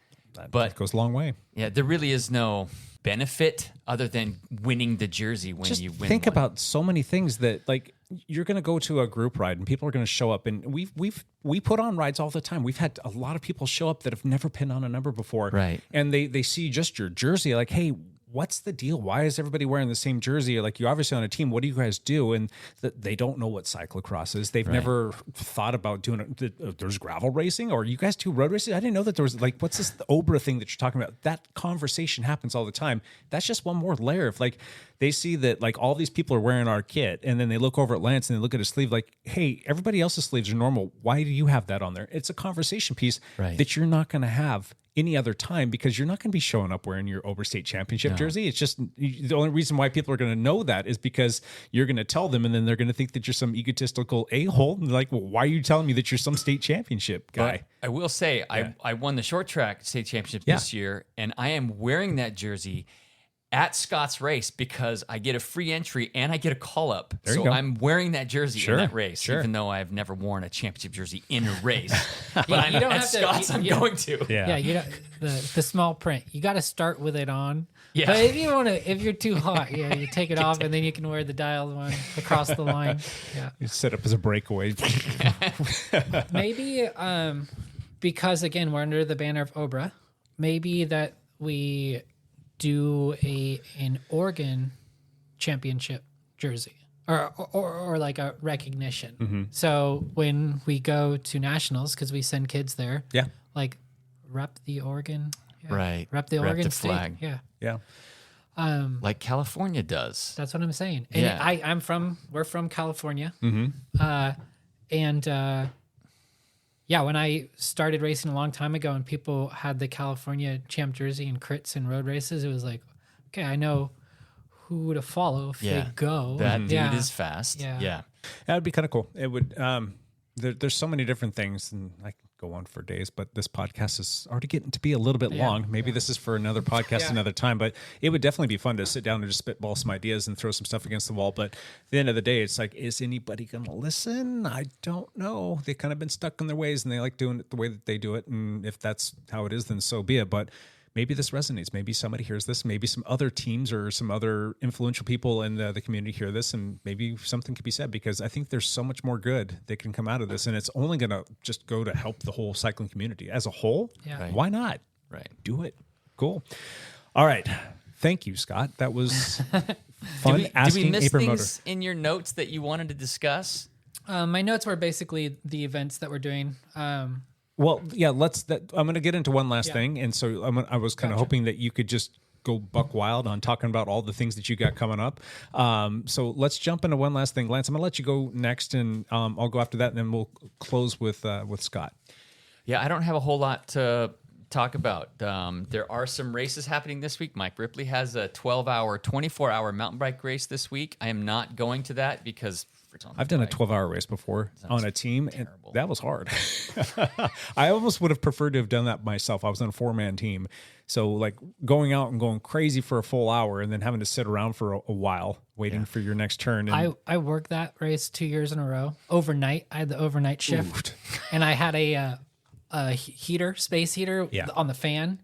But It goes a long way. yeah, there really is no benefit other than winning the jersey when Just you win. think one. about so many things that like you're going to go to a group ride and people are going to show up, and we put on rides all the time. We've had a lot of people show up that have never pinned on a number before, Right. And they see just your jersey, like, hey, what's the deal? Why is everybody wearing the same jersey? Like, you're obviously on a team. What do you guys do? And they don't know what cyclocross is. They've never thought about doing it. There's gravel racing, or you guys do road racing? I didn't know that there was, like, what's this OBRA thing that you're talking about? That conversation happens all the time. That's just one more layer of, like, they see that, like, all these people are wearing our kit, and then they look over at Lance and they look at his sleeve like, hey, everybody else's sleeves are normal. Why do you have that on there? It's a conversation piece that you're not going to have any other time, because you're not going to be showing up wearing your Overstate Championship jersey. It's just the only reason why people are going to know that is because you're going to tell them, and then they're going to think that you're some egotistical a-hole. And like, well, why are you telling me that you're some state championship guy? But I will say, I won the short track state championship this year, and I am wearing that jersey at Scott's race because I get a free entry and I get a call up. So I'm wearing that jersey in that race, even though I've never worn a championship jersey in a race. But you don't have Scott's, I'm going to. Yeah, you don't, the small print. You got to start with it on. Yeah. But if you're too hot, you take it off, and then you can wear the dialed one across the line. Yeah, You set up as a breakaway. maybe because again we're under the banner of OBRA. Maybe that we do an Oregon championship jersey or like a recognition. So when we go to nationals, because we send kids there, like rep the Oregon, rep the Oregon state flag. Yeah. Like California does. That's what I'm saying. And we're from California. When I started racing a long time ago and people had the California champ jersey and crits and road races, it was like, okay, I know who to follow if they go. That dude is fast. Yeah. That would be kind of cool. It would. There's so many different things, and I could go on for days. But this podcast is already getting to be a little bit long. Maybe this is for another podcast another time. But it would definitely be fun to sit down and just spitball some ideas and throw some stuff against the wall. But at the end of the day, it's like, is anybody going to listen? I don't know. They've kind of been stuck in their ways, and they like doing it the way that they do it. And if that's how it is, then so be it. But maybe this resonates. Maybe somebody hears this. Maybe some other teams or some other influential people in the community hear this, and maybe something could be said, because I think there's so much more good that can come out of this, and it's only going to just go to help the whole cycling community as a whole. Why not? Do it. Cool. All right. Thank you, Scott. That was fun. Did we miss things in your notes that you wanted to discuss? My notes were basically the events that we're doing. Well, yeah, I'm going to get into one last thing. And so I was kind of hoping that you could just go buck wild on talking about all the things that you got coming up. So let's jump into one last thing. Lance, I'm going to let you go next, and I'll go after that, and then we'll close with Scott. Yeah, I don't have a whole lot to talk about. There are some races happening this week. Mike Ripley has a 24-hour mountain bike race this week. I am not going to that because I've done a 12-hour race before on a team, and that was hard. I almost would have preferred to have done that myself. I was on a 4-man team. So, like, going out and going crazy for a full hour and then having to sit around for a while waiting for your next turn. And I worked that race 2 years in a row. Overnight. I had the overnight shift. And I had a space heater on the fan,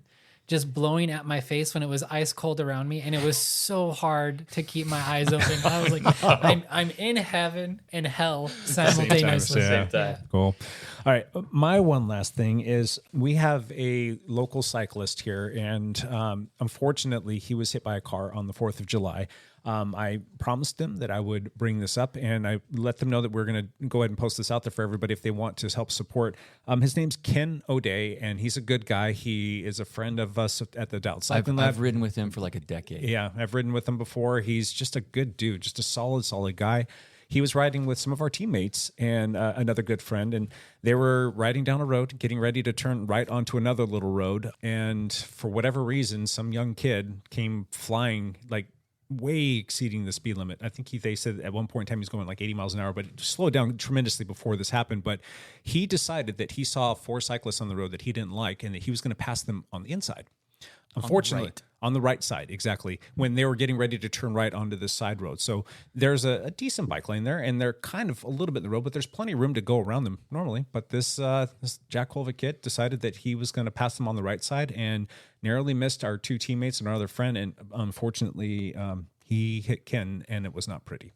just blowing at my face when it was ice cold around me, and it was so hard to keep my eyes open. I was like, I'm in heaven and hell simultaneously. Same time. Cool. All right. My one last thing is we have a local cyclist here, and unfortunately, he was hit by a car on the 4th of July. I promised them that I would bring this up, and I let them know that we're going to go ahead and post this out there for everybody if they want to help support. His name's Ken O'Day, and he's a good guy. He is a friend of us at the Doubt Cycling Lab. I've ridden with him for like a decade. Yeah, I've ridden with him before. He's just a good dude, just a solid guy. He was riding with some of our teammates and another good friend, and they were riding down a road, getting ready to turn right onto another little road. And for whatever reason, some young kid came flying, like, way exceeding the speed limit. I think they said at one point in time he was going like 80 miles an hour, but it slowed down tremendously before this happened. But he decided that he saw 4 cyclists on the road that he didn't like, and that he was going to pass them on the inside. Unfortunately, on the right side, exactly, when they were getting ready to turn right onto this side road. So there's a decent bike lane there, and they're kind of a little bit in the road, but there's plenty of room to go around them normally. But this Jack Holva kid decided that he was going to pass them on the right side and narrowly missed our 2 teammates and our other friend. And unfortunately, he hit Ken, and it was not pretty.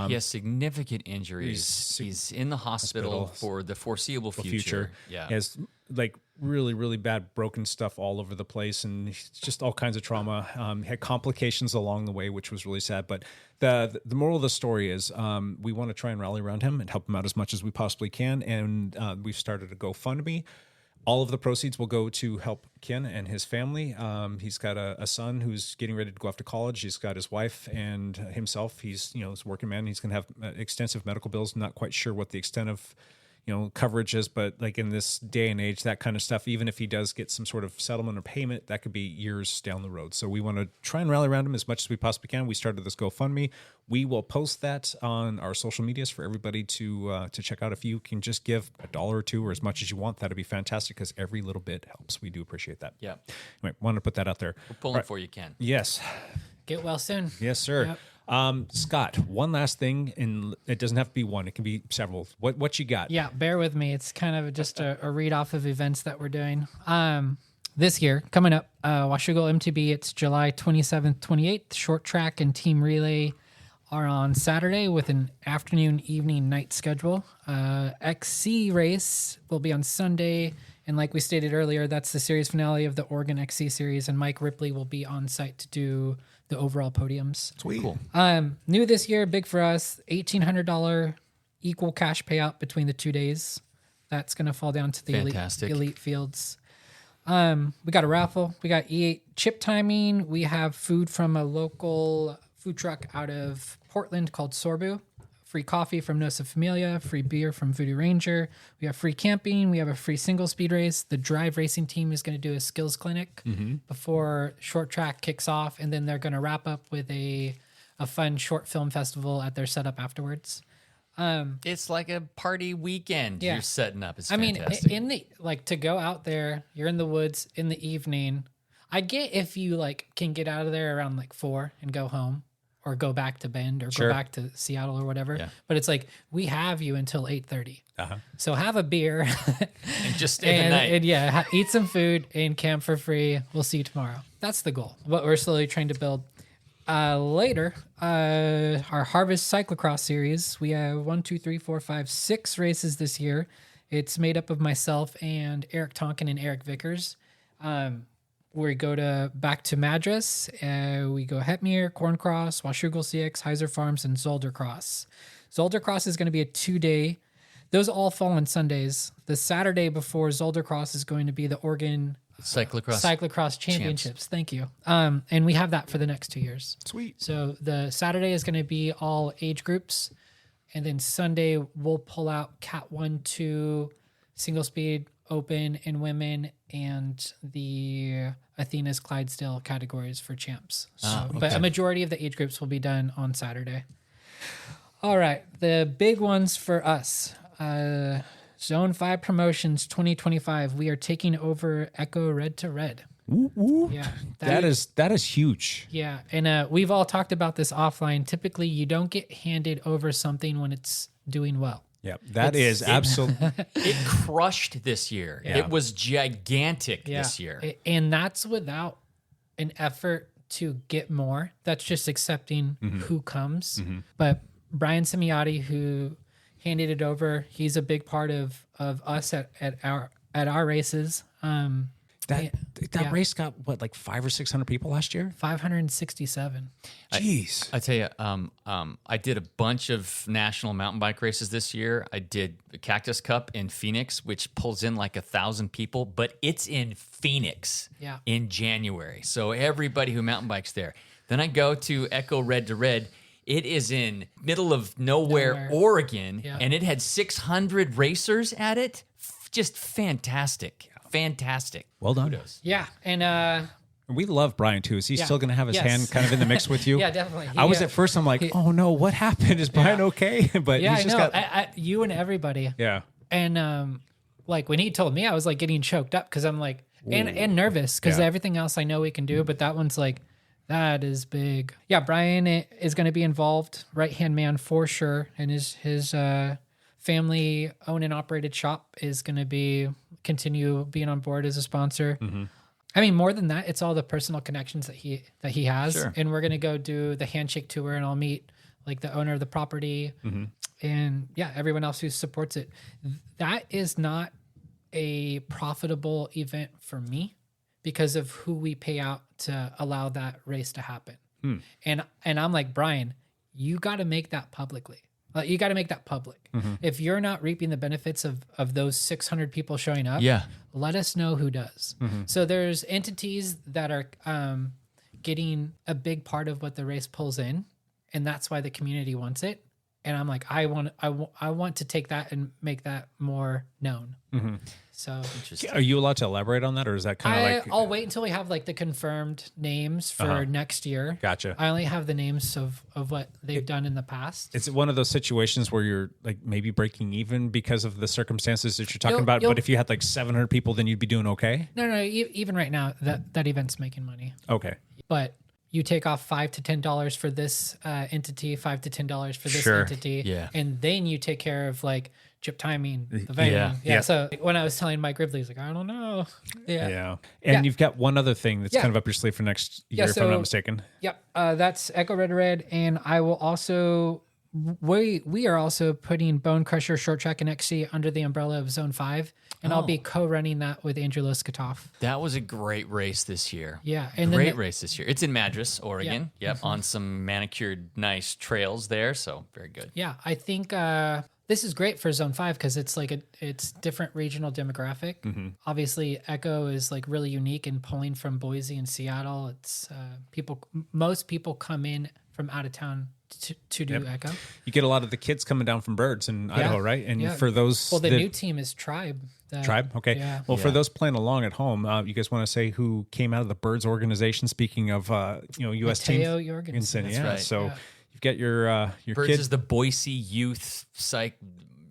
He has significant injuries. He's in the hospital for the foreseeable future. Yeah. He has like really, really bad broken stuff all over the place, and just all kinds of trauma. He had complications along the way, which was really sad. But the moral of the story is we want to try and rally around him and help him out as much as we possibly can. And we've started a GoFundMe. All of the proceeds will go to help Ken and his family. He's got a son who's getting ready to go off to college. He's got his wife and himself. He's a working man. He's going to have extensive medical bills. Not quite sure what the extent of coverage is, but like in this day and age, that kind of stuff, even if he does get some sort of settlement or payment, that could be years down the road. So we want to try and rally around him as much as we possibly can. We started this GoFundMe. We will post that on our social medias for everybody to check out. If you can just give $1 or $2 or as much as you want, that'd be fantastic, because every little bit helps. We do appreciate that. Yeah. Anyway, wanted to put that out there. We're pulling for you, Ken. Yes. Get well soon. Yes, sir. Yep. Scott, one last thing, and it doesn't have to be one. It can be several. What you got? Yeah, bear with me. It's kind of just a read off of events that we're doing. This year, coming up, Washougal MTB, it's July 27th, 28th. Short track and team relay are on Saturday with an afternoon, evening, night schedule. XC race will be on Sunday. And like we stated earlier, that's the series finale of the Oregon XC series. And Mike Ripley will be on site to do the overall podiums. Sweet. Cool. New this year, big for us, $1,800 equal cash payout between the 2 days. That's going to fall down to the elite fields. We got a raffle. We got E8 chip timing. We have food from a local food truck out of Portland called Sorbu. Free coffee from Nosa Familia, free beer from Voodoo Ranger. We have free camping. We have a free single speed race. The drive racing team is going to do a skills clinic before short track kicks off, and then they're going to wrap up with a fun short film festival at their setup afterwards. It's like a party weekend you're setting up. It's I fantastic. mean, to go out there, you're in the woods in the evening. I get if you can get out of there around 4 and go home, or go back to Bend, or go back to Seattle or whatever. Yeah. But it's we have you until 8:30. So have a beer and just stay the night. And eat some food and camp for free. We'll see you tomorrow. That's the goal. What we're slowly trying to build. Later, our Harvest Cyclocross series. We have 6 races this year. It's made up of myself and Eric Tonkin and Eric Vickers. We go back to Madras. We go Hetmere, Corncross, Washougal CX, Heiser Farms, and Zoldercross. Zoldercross is going to be a 2-day. Those all fall on Sundays. The Saturday before Zoldercross is going to be the Oregon Cyclocross Championships. Thank you. And we have that for the next 2 years. Sweet. So the Saturday is going to be all age groups. And then Sunday, we'll pull out Cat 1, 2, single speed, open, and women, and the Athena's Clydesdale categories for champs. But a majority of the age groups will be done on Saturday. All right, the big ones for us. Zone 5 Promotions 2025. We are taking over Echo Red to Red. Woo. Yeah, that is huge. Yeah, and we've all talked about this offline. Typically, you don't get handed over something when it's doing well. Yeah, that is absolutely. It crushed this year. Yeah. It was gigantic this year. And that's without an effort to get more. That's just accepting who comes. But Brian Semiotti, who handed it over, he's a big part of us at our races. That race got what, 500 or 600 people last year? 567. Jeez. I tell you, I did a bunch of national mountain bike races this year. I did the Cactus Cup in Phoenix, which pulls in 1,000 people, but it's in Phoenix in January. So everybody who mountain bikes there. Then I go to Echo Red to Red. It is in middle of nowhere. Oregon, and it had 600 racers at it. Just fantastic. Fantastic. Well done. Kudos. Yeah, and we love Brian too. Is he still going to have his hand kind of in the mix with you? Yeah, definitely. I was at first. I'm like, oh no, what happened? Is Brian okay? But he's just got you and everybody. Yeah. And when he told me, I was getting choked up because I'm and nervous because everything else I know we can do, but that one's that is big. Yeah, Brian is going to be involved, right hand man for sure, and his family owned and operated shop is going to continue being on board as a sponsor. I mean, more than that, it's all the personal connections that he has. Sure. And we're going to go do the handshake tour, and I'll meet like the owner of the property, and everyone else who supports it. That is not a profitable event for me because of who we pay out to allow that race to happen. And I'm like, Brian, you got to make that publicly. You got to make that public. If you're not reaping the benefits of those 600 people showing up, let us know who does. So there's entities that are getting a big part of what the race pulls in, and that's why the community wants it. And I'm like, I want to take that and make that more known. So Are you allowed to elaborate on that, or is that kind of like? I'll wait until we have like the confirmed names for next year. Gotcha. I only have the names of what they've done in the past. It's one of those situations where you're like maybe breaking even because of the circumstances that you're talking about. But if you had like 700 people, then you'd be doing okay. No. Even right now, that event's making money. Okay. But you take off $5 to $10 for this entity, $5 to $10 for this entity, and then you take care of like chip timing, the venue. So when I was telling Mike Ridley, he's like, I don't know. And you've got one other thing that's kind of up your sleeve for next year, if I'm not mistaken. Yep. That's Echo Red, and I will also. We are also putting Bone Crusher Short Track and XC under the umbrella of Zone 5, and I'll be co-running that with Andrew Loskatoff. That was a great race this year. Yeah. And great race this year. It's in Madras, Oregon. Yep. On some manicured, nice trails there. So very good. Yeah. I think this is great for Zone 5 because it's like it's different regional demographic. Obviously, Echo is like really unique in pulling from Boise and Seattle. It's most people come in from out of town to do Echo. You get a lot of the kids coming down from Birds in Idaho, right? And for those... Well, the new team is Tribe. Tribe? Okay. Yeah. Well, for those playing along at home, you guys want to say who came out of the Birds organization, speaking of, U.S. team? Mateo Jorgensen. That's right. So you've got your Birds kid. is the Boise Youth Psych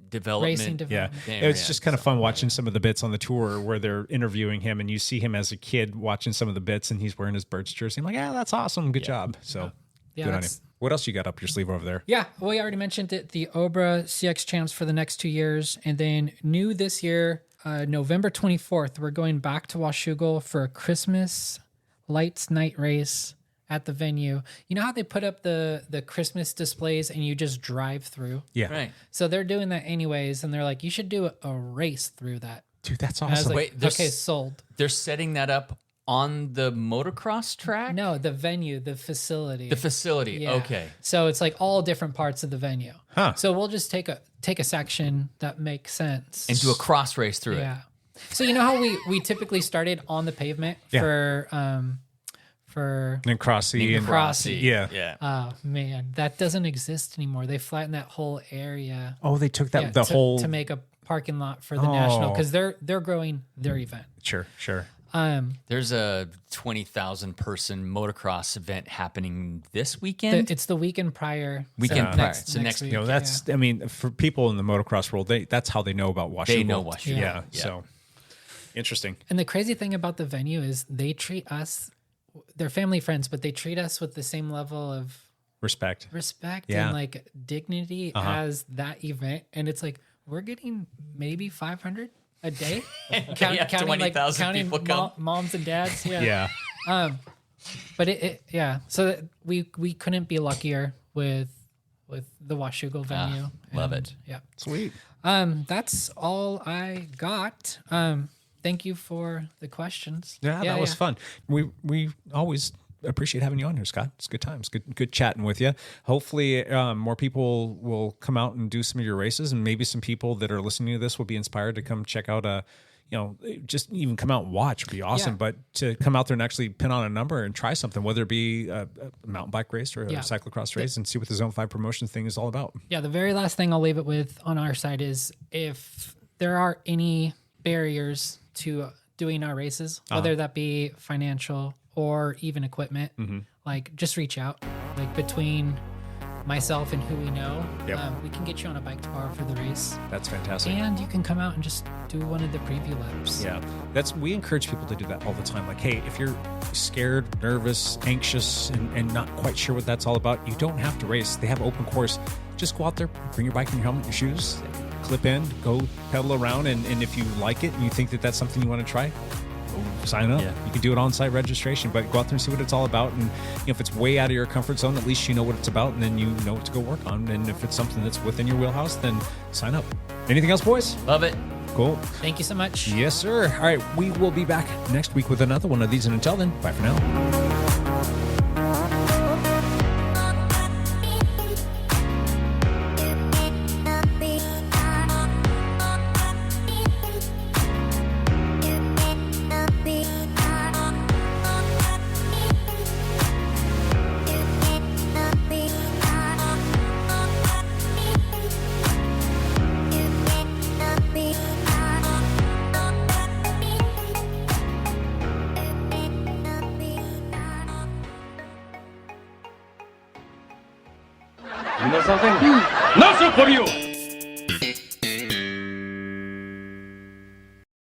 Development. Racing development. Yeah. It's just kind of fun watching some of the bits on the tour where they're interviewing him, and you see him as a kid watching some of the bits, and he's wearing his Birds jersey. I'm like, that's awesome. Good job. So good on him. What else you got up your sleeve over there? Yeah, we already mentioned it. The Obra CX Champs for the next 2 years. And then new this year, November 24th, we're going back to Washougal for a Christmas lights night race at the venue. You know how they put up the Christmas displays and you just drive through? Yeah. Right. So they're doing that anyways. And they're like, you should do a race through that. Dude, that's And I was awesome. like, okay, sold. They're setting that up on the motocross track? No, the venue, the facility. The facility. Yeah. Okay. So it's like all different parts of the venue. Huh. So we'll just take a section that makes sense And do a cross race through it. Yeah. So you know how we typically started on the pavement for Crossy and Crossy. Yeah. Yeah. Oh man, that doesn't exist anymore. They flattened that whole area. Oh, they took that to, whole to make a parking lot for the national because they're growing their event. Sure. There's a 20,000 person motocross event happening this weekend. It's the weekend prior. Weekend prior. So next week. week. That's I mean, for people in the motocross world, that's how they know about Washougal. They know Washougal. Yeah. So interesting. And the crazy thing about the venue is they treat us, they're family friends, but they treat us with the same level of respect and like dignity as that event. And it's like, we're getting maybe 500 a day. Counting 20,000 people come. Moms and dads. Yeah. But so we couldn't be luckier with the Washougal venue. Love it. Yeah. Sweet. That's all I got. Thank you for the questions. Yeah, that was fun. We always appreciate having you on here, Scott. It's good times. Good chatting with you. Hopefully, more people will come out and do some of your races, and maybe some people that are listening to this will be inspired to come check out just even come out and watch would be awesome. Yeah. But to come out there and actually pin on a number and try something, whether it be a mountain bike race or a cyclocross race, and see what the Zone 5 promotion thing is all about. Yeah, the very last thing I'll leave it with on our side is if there are any barriers to doing our races, whether that be financial or even equipment, like just reach out. Like between myself and who we know, we can get you on a bike tomorrow for the race. That's fantastic. And you can come out and just do one of the preview laps. Yeah, we encourage people to do that all the time. Like, hey, if you're scared, nervous, anxious, and not quite sure what that's all about, you don't have to race. They have open course. Just go out there, bring your bike and your helmet, your shoes, clip in, go pedal around, and if you like it and you think that that's something you want to try, sign up. Yeah. You can do it on-site registration, but go out there and see what it's all about. And if it's way out of your comfort zone, at least you know what it's about, and then you know what to go work on. And if it's something that's within your wheelhouse, then sign up. Anything else, boys? Love it. Cool. Thank you so much. Yes, sir. All right, we will be back next week with another one of these. And until then, bye for now. You know something? Nothing for you!